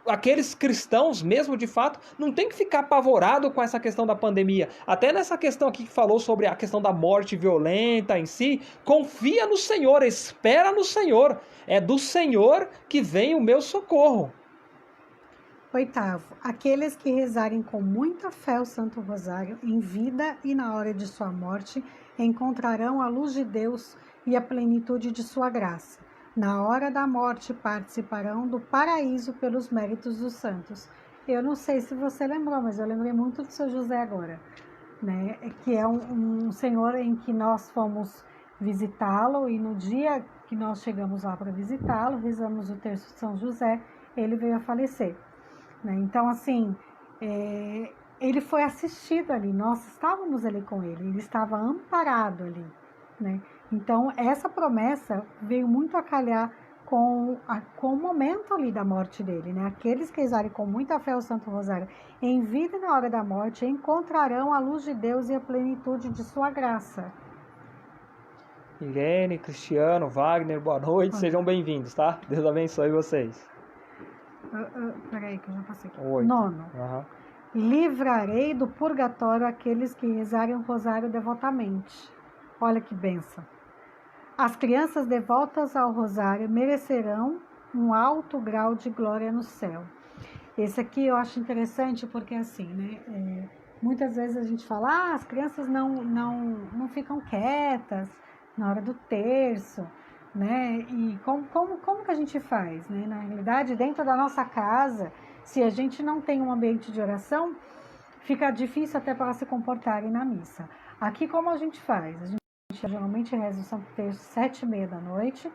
aqueles cristãos mesmo de fato, não tem que ficar apavorado com essa questão da pandemia. Até nessa questão aqui que falou sobre a questão da morte violenta em si, confia no Senhor, espera no Senhor. É do Senhor que vem o meu socorro. 8º, aqueles que rezarem com muita fé o Santo Rosário, em vida e na hora de sua morte, encontrarão a luz de Deus e a plenitude de sua graça. Na hora da morte participarão do paraíso pelos méritos dos santos. Eu não sei se você lembrou, mas eu lembrei muito do São José agora, né? Que é um senhor em que nós fomos visitá-lo e no dia que nós chegamos lá para visitá-lo, rezamos o terço de São José, ele veio a falecer, né? Então, assim, ele foi assistido ali, nós estávamos ali com ele estava amparado ali, né? Então, essa promessa veio muito a calhar com o momento ali da morte dele, né? Aqueles que rezarem com muita fé o Santo Rosário, em vida e na hora da morte, encontrarão a luz de Deus e a plenitude de sua graça. Irene, Cristiano, Wagner, boa noite, sejam bem-vindos, tá? Deus abençoe vocês. Peraí que eu já passei aqui. 8. 9. Livrarei do purgatório aqueles que rezarem o rosário devotamente. Olha que bênção. As crianças devotas ao rosário merecerão um alto grau de glória no céu. Esse aqui eu acho interessante porque assim, né? Muitas vezes a gente fala, as crianças não ficam quietas na hora do terço, né? E como que a gente faz, né? Na realidade, dentro da nossa casa, se a gente não tem um ambiente de oração, fica difícil até para elas se comportarem na missa. Aqui como a gente faz? A gente geralmente reza o Santo Terço 7h30 da noite,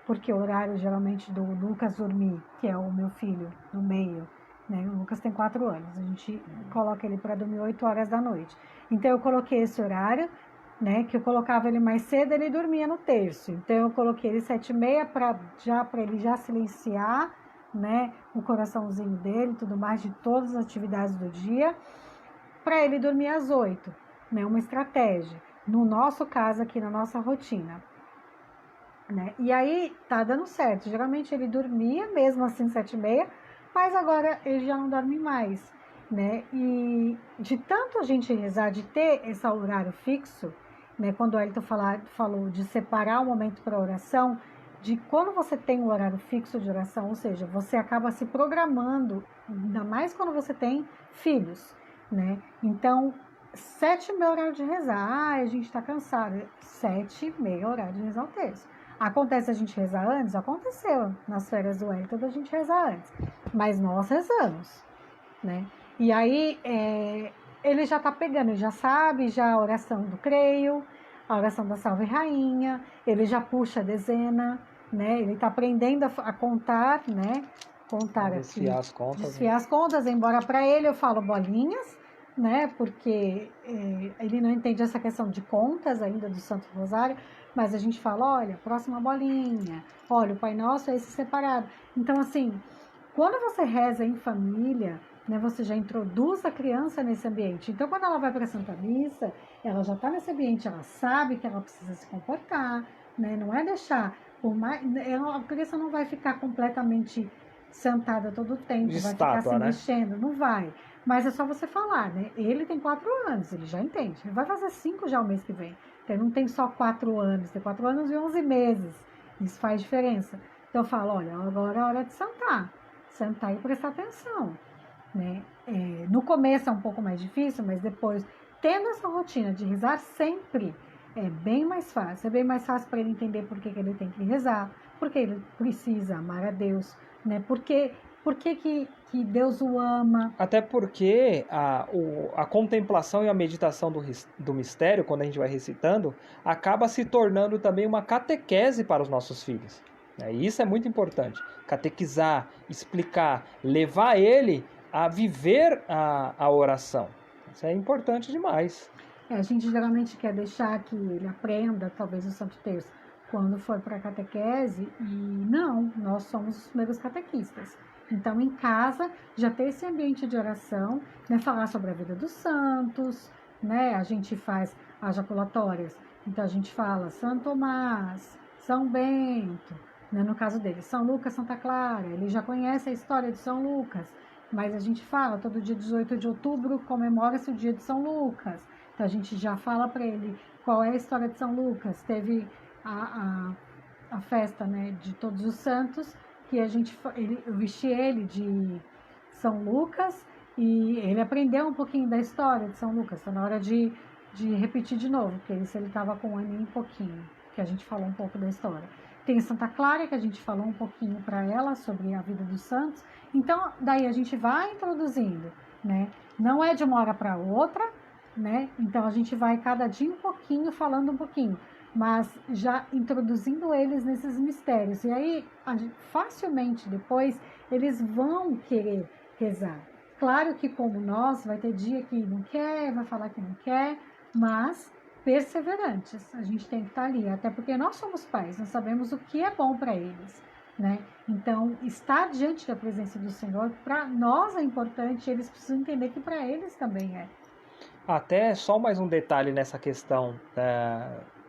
porque o horário geralmente do Lucas dormir, que é o meu filho no meio, né? O Lucas tem 4 anos, a gente coloca ele para dormir 8 horas da noite. Então eu coloquei esse horário, né? Que eu colocava ele mais cedo, ele dormia no terço. Então eu coloquei ele 7h30 para ele já silenciar, né? O coraçãozinho dele, tudo mais, de todas as atividades do dia, para ele dormir às 8, né? Uma estratégia. No nosso caso aqui, na nossa rotina, né? E aí tá dando certo. Geralmente ele dormia mesmo assim 7h30, mas agora ele já não dorme mais, né? E de tanto a gente rezar, de ter esse horário fixo, né? Quando o Elton falou de separar o momento para oração, de quando você tem um horário fixo de oração, ou seja, você acaba se programando, ainda mais quando você tem filhos, né? Então 7h30 horário de rezar, a gente tá cansado, 7h30 horário de rezar o terço. Acontece a gente rezar antes? Aconteceu nas férias do Elton a gente rezar antes, mas nós rezamos, né? E aí ele já tá pegando, ele já sabe já a oração do creio, a oração da Salve Rainha, ele já puxa a dezena, né? Ele tá aprendendo a contar, né? Contar desfiar as contas. Desfiar as contas, embora para ele eu falo bolinhas, né? Porque ele não entende essa questão de contas ainda do Santo Rosário, mas a gente fala, olha, próxima bolinha, olha, o Pai Nosso é esse separado. Então, assim, quando você reza em família, né, você já introduz a criança nesse ambiente. Então, quando ela vai para a Santa Missa, ela já está nesse ambiente, ela sabe que ela precisa se comportar, né? Não é deixar, a criança não vai ficar completamente sentada todo o tempo, vai ficar se mexendo, não vai. Mas é só você falar, né? Ele tem 4 anos, ele já entende. Ele vai fazer 5 já o mês que vem. Então, ele não tem só 4 anos, tem 4 anos e 11 meses. Isso faz diferença. Então, eu falo, olha, agora é hora de sentar. Sentar e prestar atenção, né? No começo é um pouco mais difícil, mas depois, tendo essa rotina de rezar sempre, é bem mais fácil. É bem mais fácil para ele entender por que ele tem que rezar, porque ele precisa amar a Deus, né? Porque Por que Deus o ama? Até porque a contemplação e a meditação do mistério, quando a gente vai recitando, acaba se tornando também uma catequese para os nossos filhos. E isso é muito importante. Catequizar, explicar, levar ele a viver a oração. Isso é importante demais. A gente geralmente quer deixar que ele aprenda, talvez, o Santo Terço quando for para a catequese, e não, nós somos os primeiros catequistas. Então, em casa, já ter esse ambiente de oração, né, falar sobre a vida dos santos, né, a gente faz as jaculatórias, então a gente fala São Tomás, São Bento, né, no caso dele, São Lucas, Santa Clara, ele já conhece a história de São Lucas, mas a gente fala, todo dia 18 de outubro comemora-se o dia de São Lucas, então a gente já fala para ele qual é a história de São Lucas, teve a festa, né, de todos os santos, que eu vesti ele de São Lucas e ele aprendeu um pouquinho da história de São Lucas. Está na hora de repetir de novo, porque ele estava com um aninho e pouquinho, que a gente falou um pouco da história. Tem Santa Clara, que a gente falou um pouquinho para ela sobre a vida dos santos. Então, daí a gente vai introduzindo, né? Não é de uma hora para outra, né? Então, a gente vai cada dia um pouquinho, falando um pouquinho, mas já introduzindo eles nesses mistérios. E aí, facilmente depois, eles vão querer rezar. Claro que, como nós, vai ter dia que não quer, vai falar que não quer, mas perseverantes. A gente tem que estar ali, até porque nós somos pais, nós sabemos o que é bom para eles, né? Então, estar diante da presença do Senhor, para nós é importante, eles precisam entender que para eles também é. Até só mais um detalhe nessa questão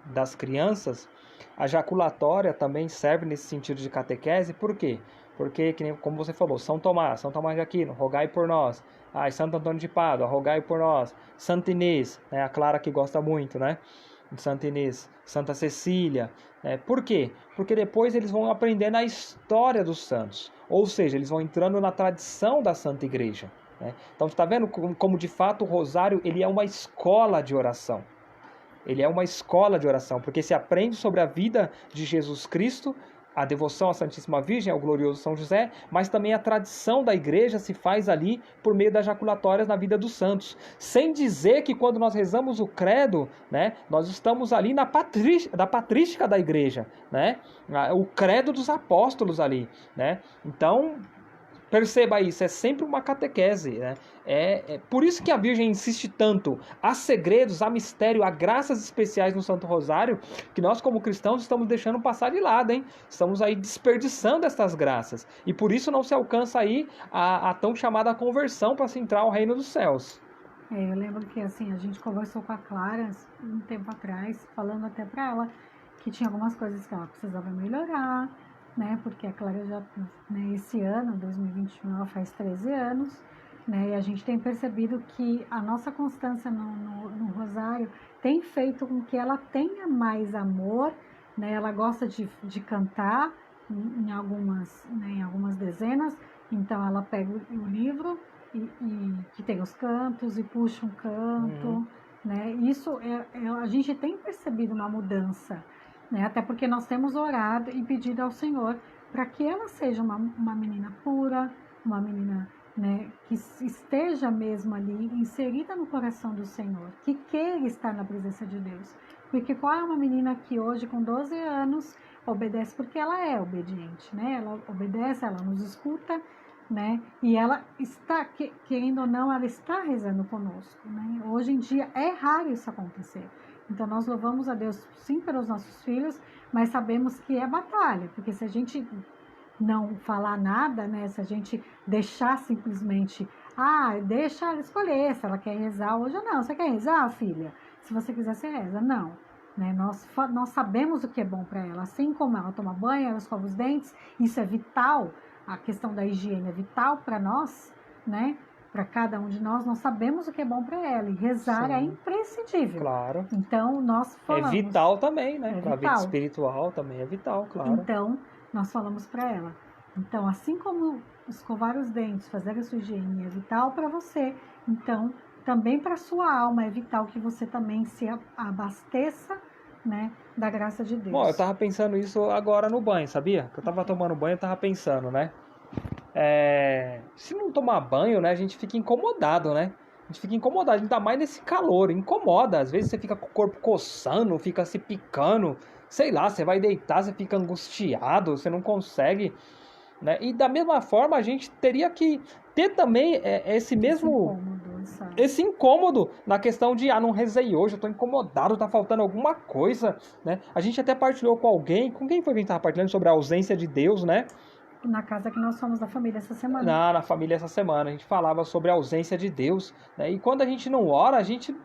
das crianças, a jaculatória também serve nesse sentido de catequese, por quê? Porque, como você falou, São Tomás de Aquino, rogai por nós. Santo Antônio de Pádua, rogai por nós. Santa Inês, a Clara que gosta muito, né? Santa Inês, Santa Cecília. Por quê? Porque depois eles vão aprendendo a história dos santos. Ou seja, eles vão entrando na tradição da Santa Igreja. Então, você está vendo como de fato o rosário ele é uma escola de oração. Ele é uma escola de oração, porque se aprende sobre a vida de Jesus Cristo, a devoção à Santíssima Virgem, ao glorioso São José, mas também a tradição da igreja se faz ali por meio das jaculatórias na vida dos santos. Sem dizer que quando nós rezamos o credo, nós estamos ali na patrística da igreja, o credo dos apóstolos ali. Então, perceba isso, é sempre uma catequese. É por isso que a Virgem insiste tanto. Há segredos, há mistério, há graças especiais no Santo Rosário que nós, como cristãos, estamos deixando passar de lado, hein? Estamos aí desperdiçando essas graças. E por isso não se alcança aí a tão chamada conversão para se entrar ao reino dos céus. Eu lembro que assim, a gente conversou com a Clara um tempo atrás, falando até para ela que tinha algumas coisas que ela precisava melhorar, porque a Clara já, esse ano, 2021, ela faz 13 anos, e a gente tem percebido que a nossa constância no Rosário tem feito com que ela tenha mais amor, ela gosta de cantar em algumas dezenas, então ela pega o livro e que tem os cantos e puxa um canto, Isso a gente tem percebido uma mudança, até porque nós temos orado e pedido ao Senhor para que ela seja uma menina pura, uma menina que esteja mesmo ali inserida no coração do Senhor, que queira estar na presença de Deus. Porque qual é uma menina que hoje, com 12 anos, obedece porque ela é obediente, Ela obedece, ela nos escuta, e ela está, querendo ou não, ela está rezando conosco, Hoje em dia é raro isso acontecer. Então, nós louvamos a Deus, sim, pelos nossos filhos, mas sabemos que é batalha, porque se a gente não falar nada, se a gente deixar simplesmente, deixa ela escolher se ela quer rezar hoje ou não. Você quer rezar, filha? Se você quiser, você reza. Não. Nós sabemos o que é bom para ela, assim como ela toma banho, ela escova os dentes, isso é vital, a questão da higiene é vital para nós, para cada um de nós sabemos o que é bom para ela, e rezar Sim. É imprescindível. Claro. Então, nós falamos... É vital também, para a vida espiritual também é vital, claro. Então, nós falamos para ela. Então, assim como escovar os dentes, fazer a sua higiene é vital para você, então, também para a sua alma é vital que você também se abasteça, da graça de Deus. Bom, eu estava pensando isso agora no banho, sabia? Que eu estava tomando banho e estava pensando, se não tomar banho, né, a gente fica incomodado, né? A gente fica incomodado, ainda mais nesse calor, incomoda. Às vezes você fica com o corpo coçando, fica se picando, sei lá, você vai deitar, você fica angustiado, você não consegue, né? E da mesma forma a gente teria que ter também esse incômodo na questão de, não rezei hoje, eu tô incomodado, tá faltando alguma coisa, né? A gente até partilhou com alguém, com quem foi que a gente tava partilhando sobre a ausência de Deus, né? Na casa que nós fomos da família essa semana. Na família essa semana, a gente falava sobre a ausência de Deus, né? E quando a gente não ora, a gente,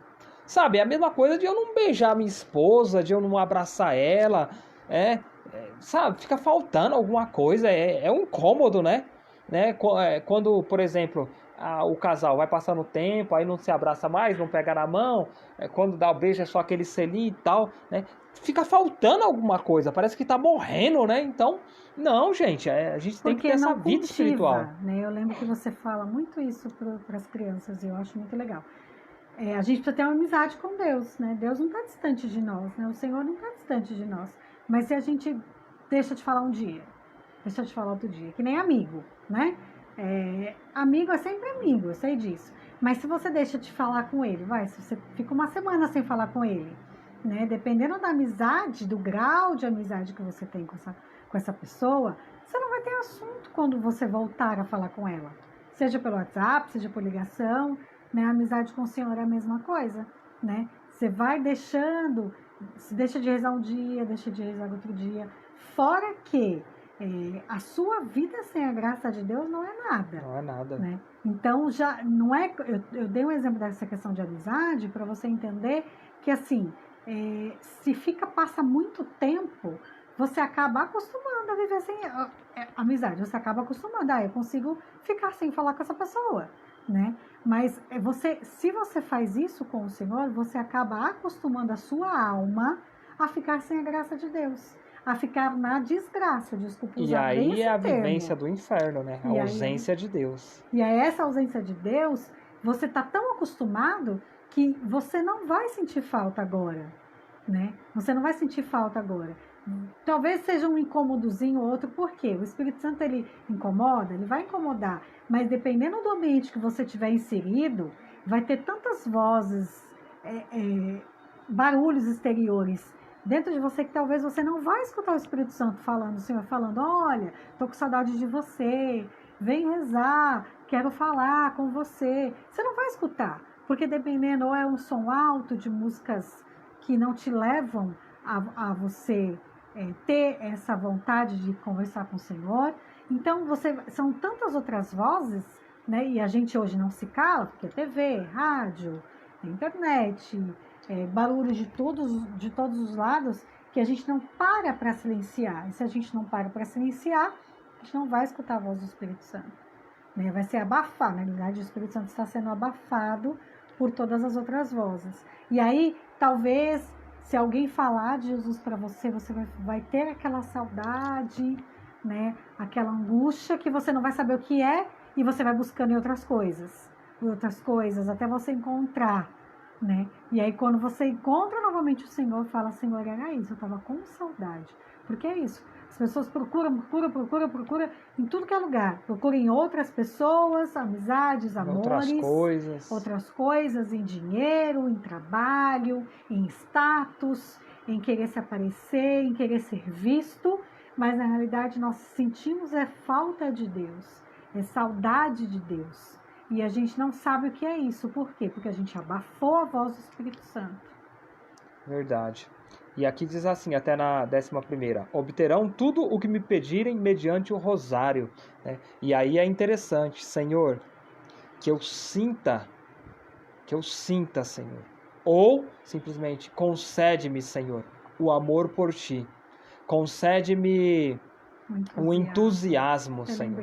sabe, é a mesma coisa de eu não beijar minha esposa, de eu não abraçar ela, sabe, fica faltando alguma coisa, é um incômodo, né? Quando, por exemplo, o casal vai passando o tempo, aí não se abraça mais, não pega na mão, quando dá o beijo é só aquele selinho e tal, né? Fica faltando alguma coisa, parece que tá morrendo, né? Então, não, gente, a gente tem que ter essa vida espiritual. Né? Eu lembro que você fala muito isso para as crianças e eu acho muito legal. A gente precisa ter uma amizade com Deus, né? Deus não está distante de nós, né? O Senhor não está distante de nós. Mas se a gente deixa de falar um dia, deixa de falar outro dia, que nem amigo, né? Amigo é sempre amigo, eu sei disso. Mas se você deixa de falar com ele, se você fica uma semana sem falar com ele, né? Dependendo da amizade, do grau de amizade que você tem com essa pessoa, você não vai ter assunto quando você voltar a falar com ela. Seja pelo WhatsApp, seja por ligação, né? A amizade com o Senhor é a mesma coisa, né? Você vai deixando, deixa de rezar um dia, deixa de rezar outro dia. Fora que a sua vida sem a graça de Deus não é nada. Não é nada. Né? Então, já não é. Eu dei um exemplo dessa questão de amizade para você entender que, assim, se passa muito tempo, você acaba acostumando a viver sem amizade. Você acaba acostumando. Eu consigo ficar sem falar com essa pessoa, né? Mas se você faz isso com o Senhor, você acaba acostumando a sua alma a ficar sem a graça de Deus, a ficar na desgraça, desculpa usar bem esse termo. E aí é a vivência do inferno, né? A ausência de Deus. E aí essa ausência de Deus, você está tão acostumado que você não vai sentir falta agora, né? Você não vai sentir falta agora. Talvez seja um incômodozinho ou outro, por quê? O Espírito Santo, ele incomoda, ele vai incomodar, mas dependendo do ambiente que você tiver inserido, vai ter tantas vozes, barulhos exteriores dentro de você que talvez você não vai escutar o Espírito Santo falando, o Senhor falando, olha, tô com saudade de você, vem rezar, quero falar com você. Você não vai escutar, porque dependendo, ou é um som alto de músicas que não te levam a você ter essa vontade de conversar com o Senhor. Então, são tantas outras vozes, né? E a gente hoje não se cala, porque TV, rádio, internet, barulhos de todos os lados, que a gente não para silenciar. E se a gente não para silenciar, a gente não vai escutar a voz do Espírito Santo. Né? Vai ser abafado. Na verdade, o Espírito Santo está sendo abafado por todas as outras vozes. E aí, talvez, se alguém falar de Jesus para você, você vai ter aquela saudade, né? Aquela angústia que você não vai saber o que é e você vai buscando em outras coisas, até você encontrar, né? E aí quando você encontra novamente o Senhor, fala, Senhor, era isso, eu estava com saudade. Porque é isso, as pessoas procuram em tudo que é lugar. Procuram em outras pessoas, amizades, amores, outras coisas, em dinheiro, em trabalho, em status, em querer se aparecer, em querer ser visto, mas na realidade nós sentimos falta de Deus, saudade de Deus. E a gente não sabe o que é isso. Por quê? Porque a gente abafou a voz do Espírito Santo. Verdade. E aqui diz assim, até na 11ª, obterão tudo o que me pedirem mediante o rosário. Né? E aí é interessante, Senhor, que eu sinta, Senhor. Ou, simplesmente, concede-me, Senhor, o amor por Ti. Concede-me o entusiasmo, Senhor.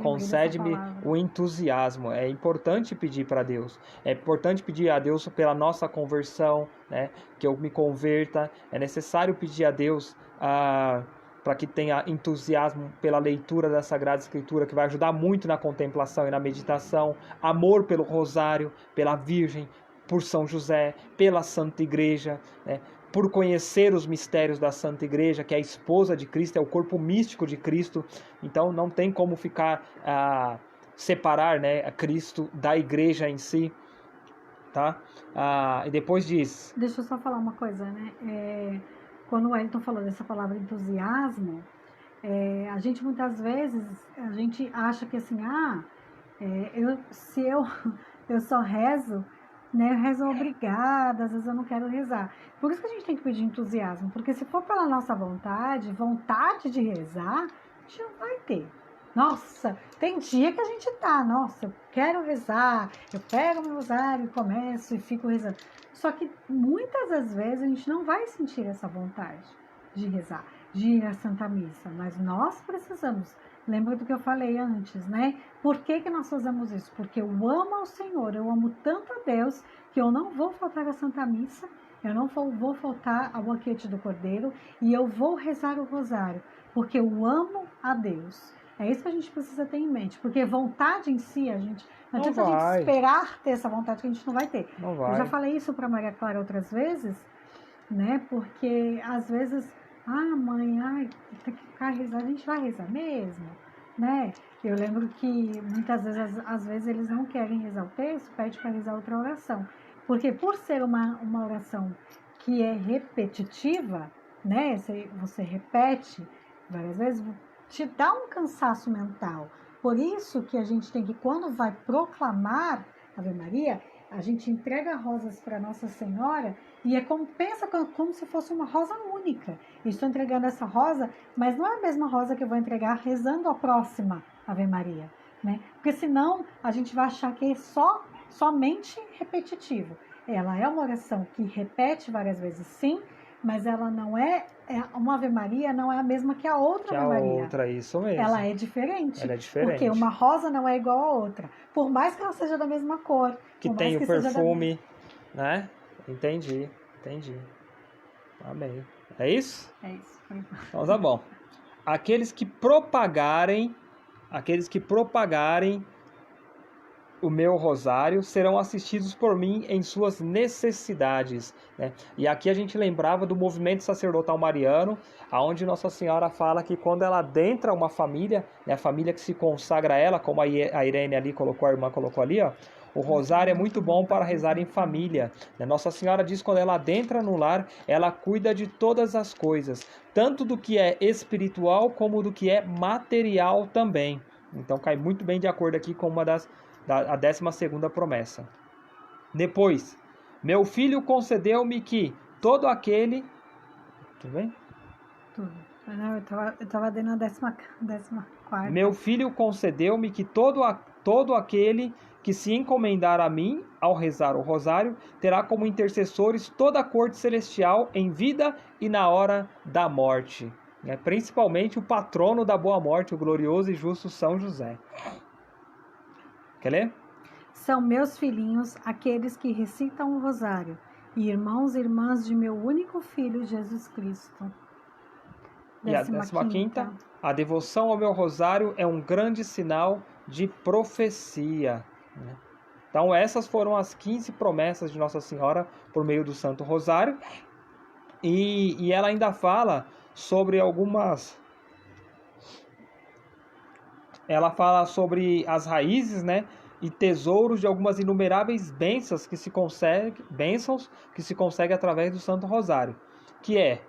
Concede-me o entusiasmo. É importante pedir para Deus. É importante pedir a Deus pela nossa conversão, né? Que eu me converta. É necessário pedir a Deus para que tenha entusiasmo pela leitura da Sagrada Escritura, que vai ajudar muito na contemplação e na meditação. Amor pelo rosário, pela Virgem, por São José, pela Santa Igreja, né? Por conhecer os mistérios da Santa Igreja, que é a esposa de Cristo, é o corpo místico de Cristo. Então não tem como ficar separar, né, a Cristo da Igreja em si, tá? E depois diz... Deixa eu só falar uma coisa, né? Quando o Wellington falou dessa palavra entusiasmo, a gente muitas vezes, a gente acha que assim, se eu só rezo, né, eu rezo obrigada, às vezes eu não quero rezar. Por isso que a gente tem que pedir entusiasmo, porque se for pela nossa vontade de rezar, a gente não vai ter. Nossa, tem dia que a gente nossa, eu quero rezar, eu pego meu rosário, começo e fico rezando. Só que muitas das vezes a gente não vai sentir essa vontade de rezar, de ir à Santa Missa, mas nós precisamos. Lembra do que eu falei antes, né? Por que nós fazemos isso? Porque eu amo ao Senhor, eu amo tanto a Deus, que eu não vou faltar à Santa Missa, eu não vou faltar ao banquete do Cordeiro, e eu vou rezar o rosário, porque eu amo a Deus. É isso que a gente precisa ter em mente, porque vontade em si, não adianta a gente esperar ter essa vontade que a gente não vai ter. Eu já falei isso para Maria Clara outras vezes, né? Porque às vezes... mãe, tem que ficar rezando, a gente vai rezar mesmo, né? Eu lembro que muitas vezes, às vezes eles não querem rezar o texto, pede para rezar outra oração. Porque por ser uma oração que é repetitiva, né? Você repete várias vezes, te dá um cansaço mental. Por isso que a gente tem que, quando vai proclamar Ave Maria, a gente entrega rosas para Nossa Senhora e pensa como se fosse uma rosa única. Eu estou entregando essa rosa, mas não é a mesma rosa que eu vou entregar rezando a próxima Ave Maria, né? Porque senão a gente vai achar que é somente repetitivo. Ela é uma oração que repete várias vezes, sim, mas ela não uma Ave Maria não é a mesma que a outra Ave Maria. Outra, isso mesmo. Ela é diferente. Ela é diferente. Porque uma rosa não é igual a outra. Por mais que ela seja da mesma cor. Que tem o perfume, né? Entendi. Amém. É isso? É isso. Então tá bom. Aqueles que propagarem o meu rosário serão assistidos por mim em suas necessidades, né? E aqui a gente lembrava do movimento sacerdotal mariano, aonde Nossa Senhora fala que quando ela adentra uma família, né, a família que se consagra a ela, como a Irene ali colocou, a irmã colocou ali, ó, o rosário é muito bom para rezar em família, né? Nossa Senhora diz que quando ela adentra no lar, ela cuida de todas as coisas, tanto do que é espiritual como do que é material também. Então cai muito bem de acordo aqui com a 12ª promessa. Depois, meu filho concedeu-me que todo aquele... Tudo bem? Tudo. Eu estava dando a 14ª. Meu filho concedeu-me que todo aquele que se encomendar a mim ao rezar o rosário terá como intercessores toda a corte celestial em vida e na hora da morte. Principalmente o patrono da boa morte, o glorioso e justo São José. Quer ler? São meus filhinhos aqueles que recitam o rosário, e irmãos e irmãs de meu único Filho, Jesus Cristo. E a 15ª, a devoção ao meu rosário é um grande sinal de profecia. Então essas foram as 15 promessas de Nossa Senhora por meio do Santo Rosário. E ela ainda fala sobre algumas... Ela fala sobre as raízes, né, e tesouros de algumas inumeráveis bênçãos que se consegue através do Santo Rosário, que é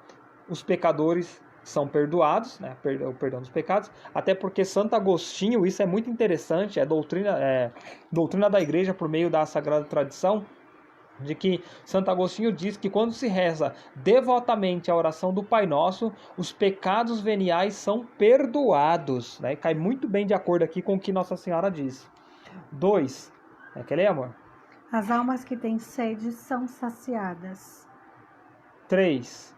os pecadores são perdoados, né, o perdão dos pecados, até porque Santo Agostinho, isso é muito interessante, é doutrina da Igreja por meio da Sagrada Tradição, de que Santo Agostinho diz que quando se reza devotamente a oração do Pai Nosso, os pecados veniais são perdoados, né? Cai muito bem de acordo aqui com o que Nossa Senhora diz. 2. Quer ler, amor? As almas que têm sede são saciadas. 3.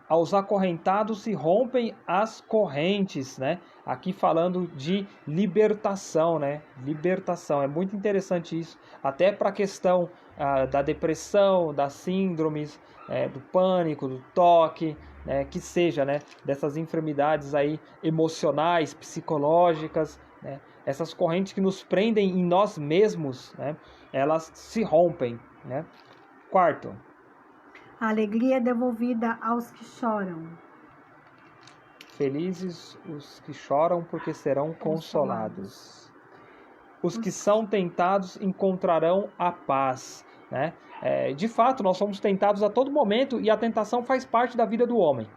Aos acorrentados se rompem as correntes, né? Aqui falando de libertação, né? Libertação, é muito interessante isso, até para a questão da depressão, das síndromes, do pânico, do toque, né? Que seja, né? Dessas enfermidades aí emocionais, psicológicas, né? Essas correntes que nos prendem em nós mesmos, né? Elas se rompem, né? Quarto, a alegria é devolvida aos que choram. felizes os que choram, porque serão consolados. Os que são tentados encontrarão a paz, né? De fato, nós somos tentados a todo momento e a tentação faz parte da vida do homem.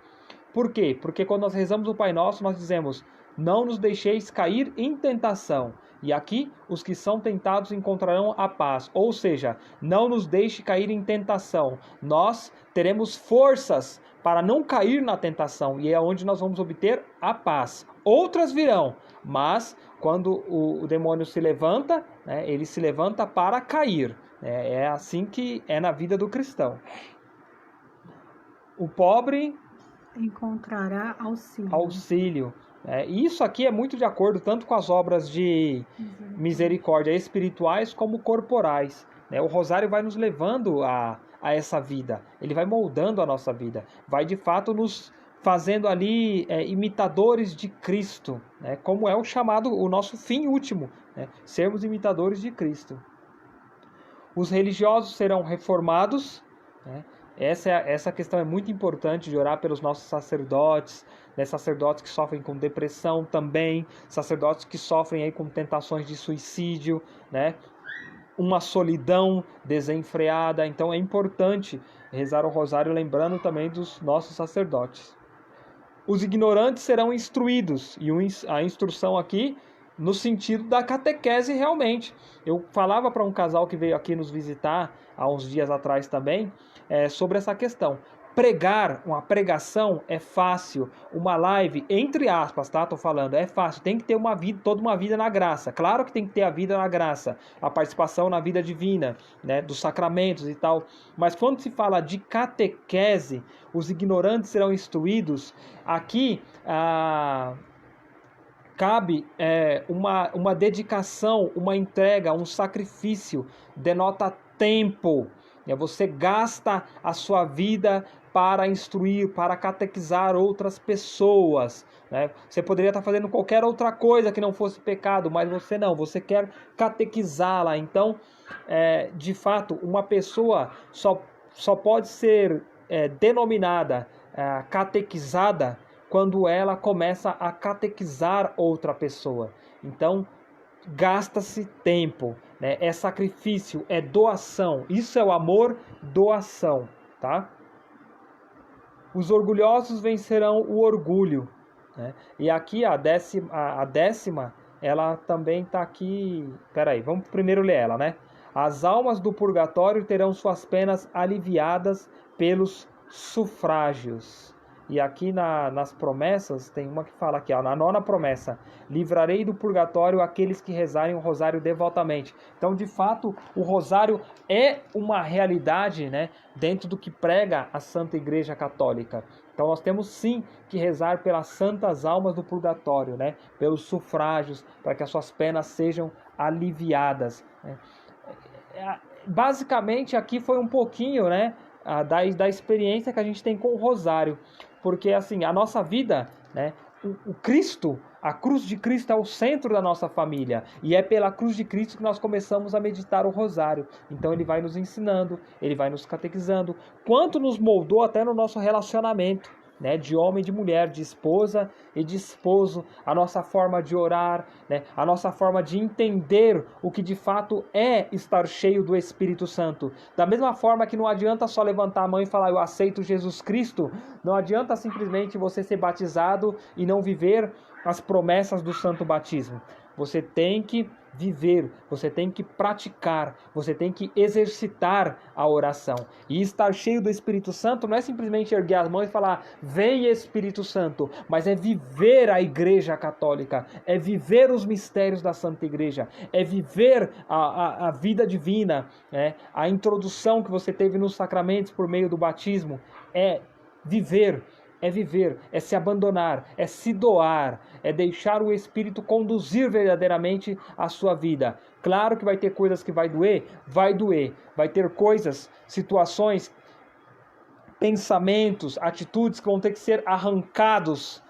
Por quê? Porque quando nós rezamos o Pai Nosso, nós dizemos: não nos deixeis cair em tentação. E aqui, os que são tentados encontrarão a paz. Ou seja, não nos deixe cair em tentação. Nós teremos forças para não cair na tentação. E é onde nós vamos obter a paz. Outras virão, mas quando o demônio se levanta, né, ele se levanta para cair. É assim que é na vida do cristão. O pobre encontrará auxílio. Auxílio. Isso aqui é muito de acordo tanto com as obras de misericórdia espirituais como corporais. O rosário vai nos levando a essa vida. Ele vai moldando a nossa vida. Vai de fato nos fazendo ali imitadores de Cristo. Como é o chamado, o nosso fim último. Sermos imitadores de Cristo. Os religiosos serão reformados. Essa questão é muito importante de orar pelos nossos sacerdotes, sacerdotes que sofrem com depressão também, sacerdotes que sofrem aí com tentações de suicídio, uma solidão desenfreada. Então é importante rezar o rosário lembrando também dos nossos sacerdotes. Os ignorantes serão instruídos, e a instrução aqui no sentido da catequese realmente. Eu falava para um casal que veio aqui nos visitar há uns dias atrás também, sobre essa questão. Pregar, uma pregação é fácil, uma live, entre aspas, tá? Tô falando, é fácil, tem que ter toda uma vida na graça. Claro que tem que ter a vida na graça, a participação na vida divina, dos sacramentos e tal. Mas quando se fala de catequese, os ignorantes serão instruídos, aqui cabe uma dedicação, uma entrega, um sacrifício, denota tempo. Você gasta a sua vida para instruir, para catequizar outras pessoas. Você poderia estar fazendo qualquer outra coisa que não fosse pecado, mas você não, você quer catequizá-la. Então, de fato, uma pessoa só pode ser denominada catequizada quando ela começa a catequizar outra pessoa. Então, gasta-se tempo, é sacrifício, é doação. Isso é o amor, doação, tá? Os orgulhosos vencerão o orgulho, E aqui a décima, ela também está aqui. Peraí, vamos primeiro ler ela, As almas do purgatório terão suas penas aliviadas pelos sufrágios. E aqui nas promessas, tem uma que fala aqui, na 9ª promessa: livrarei do purgatório aqueles que rezarem o rosário devotamente. Então, de fato, o rosário é uma realidade, dentro do que prega a Santa Igreja Católica. Então, nós temos sim que rezar pelas santas almas do purgatório, pelos sufrágios, para que as suas penas sejam aliviadas. Basicamente, aqui foi um pouquinho, da experiência que a gente tem com o rosário. Porque assim, a nossa vida, o Cristo, a cruz de Cristo é o centro da nossa família. E é pela cruz de Cristo que nós começamos a meditar o rosário. Então ele vai nos ensinando, ele vai nos catequizando. Quanto nos moldou até no nosso relacionamento, de homem e de mulher, de esposa e de esposo, a nossa forma de orar, a nossa forma de entender o que de fato é estar cheio do Espírito Santo. Da mesma forma que não adianta só levantar a mão e falar: eu aceito Jesus Cristo, não adianta simplesmente você ser batizado e não viver as promessas do santo batismo. Você tem que viver, você tem que praticar, você tem que exercitar a oração. E estar cheio do Espírito Santo não é simplesmente erguer as mãos e falar: vem Espírito Santo, mas é viver a Igreja Católica, é viver os mistérios da Santa Igreja, é viver a vida divina, a introdução que você teve nos sacramentos por meio do batismo, é viver, é se abandonar, é se doar, é deixar o Espírito conduzir verdadeiramente a sua vida. Claro que vai ter coisas que vai doer, vai ter coisas, situações, pensamentos, atitudes que vão ter que ser arrancados,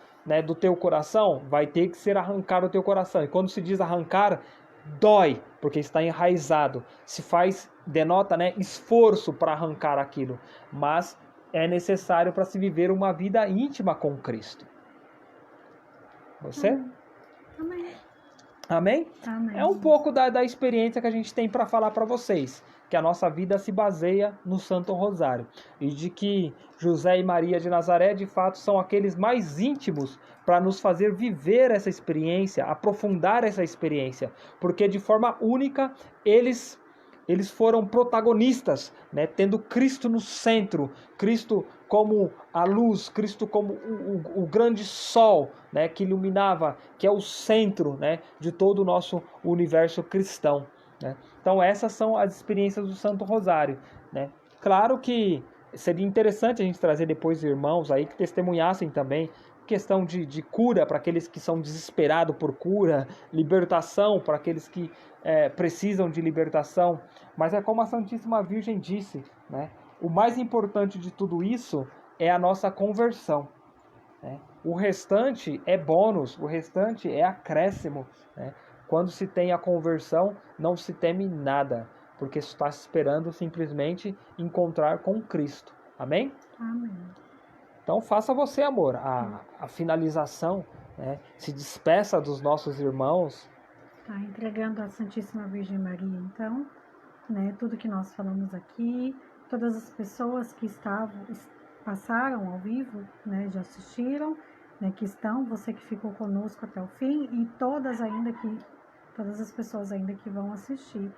do teu coração, vai ter que ser arrancado do teu coração. E quando se diz arrancar, dói, porque está enraizado, denota, né, esforço para arrancar aquilo, mas é necessário para se viver uma vida íntima com Cristo. Você? Amém. Amém? Amém. É um pouco da experiência que a gente tem para falar para vocês, que a nossa vida se baseia no Santo Rosário, e de que José e Maria de Nazaré, de fato, são aqueles mais íntimos para nos fazer viver essa experiência, aprofundar essa experiência, porque de forma única eles foram protagonistas, né, tendo Cristo no centro, Cristo como a luz, Cristo como o grande sol, né, que iluminava, que é o centro, né, de todo o nosso universo cristão, né? Então essas são as experiências do Santo Rosário, né? Claro que seria interessante a gente trazer depois irmãos aí que testemunhassem também questão de cura para aqueles que são desesperados por cura, libertação para aqueles que precisam de libertação, mas é como a Santíssima Virgem disse, né? O mais importante de tudo isso é a nossa conversão, né? O restante é bônus, o restante é acréscimo, né? Quando se tem a conversão, não se teme nada, porque está esperando simplesmente encontrar com Cristo. Amém? Amém. Então faça você, amor, a finalização, né? Se despeça dos nossos irmãos. Tá entregando à Santíssima Virgem Maria, então, né, tudo que nós falamos aqui, todas as pessoas que passaram ao vivo, né, já assistiram, né, que estão, você que ficou conosco até o fim, e todas as pessoas ainda que vão assistir.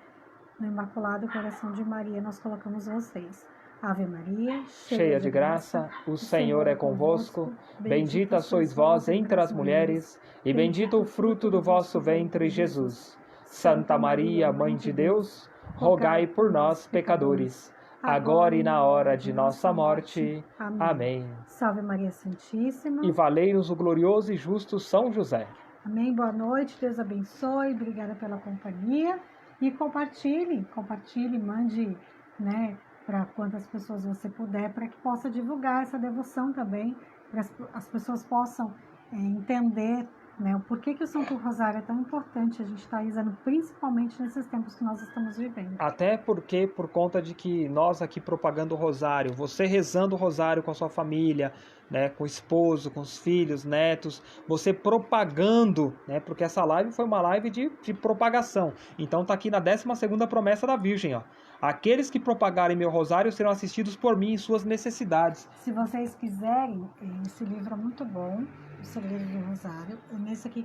No Imaculado Coração de Maria, nós colocamos vocês. Ave Maria, cheia de graça, o Senhor é convosco, bendita sois vós entre as mulheres, e bendito o fruto do vosso ventre, Jesus. Santa Maria, Mãe de Deus, rogai por nós, pecadores, agora e na hora de nossa morte. Amém. Salve Maria Santíssima. E valei-nos o glorioso e justo São José. Amém. Boa noite, Deus abençoe, obrigada pela companhia. E compartilhe, mande, né, para quantas pessoas você puder, para que possa divulgar essa devoção também, para que as pessoas possam entender, né, o porquê que o Santo Rosário é tão importante a gente estar rezando, principalmente nesses tempos que nós estamos vivendo. Até porque, por conta de que nós aqui propagando o Rosário, você rezando o Rosário com a sua família, né, com o esposo, com os filhos, netos, você propagando, né, porque essa live foi uma live de propagação. Então tá aqui na 12ª promessa da Virgem, ó. Aqueles que propagarem meu Rosário serão assistidos por mim em suas necessidades. Se vocês quiserem, esse livro é muito bom, O Segredo do Rosário. É nesse aqui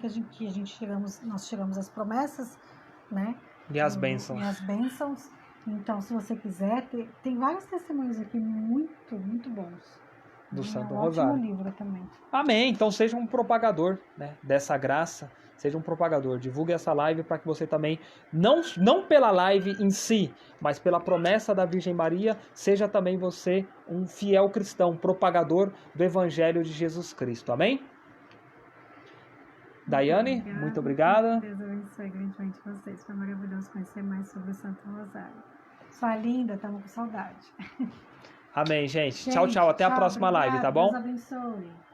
nós tiramos as promessas, né? E as bênçãos. E as bênçãos. Então, se você quiser, tem vários testemunhos aqui muito, muito bons. Do Santo um Rosário. Ótimo livro também. Amém. Então seja um propagador, né, dessa graça. Seja um propagador. Divulgue essa live para que você também, não pela live em si, mas pela promessa da Virgem Maria, seja também você um fiel cristão, propagador do Evangelho de Jesus Cristo. Amém? Daiane, muito obrigada. Deus abençoe grandemente vocês. Foi maravilhoso conhecer mais sobre o Santo Rosário. Sua linda, estamos com saudade. Amém, gente. Tchau, tchau. Até a próxima live, tá bom? Deus abençoe.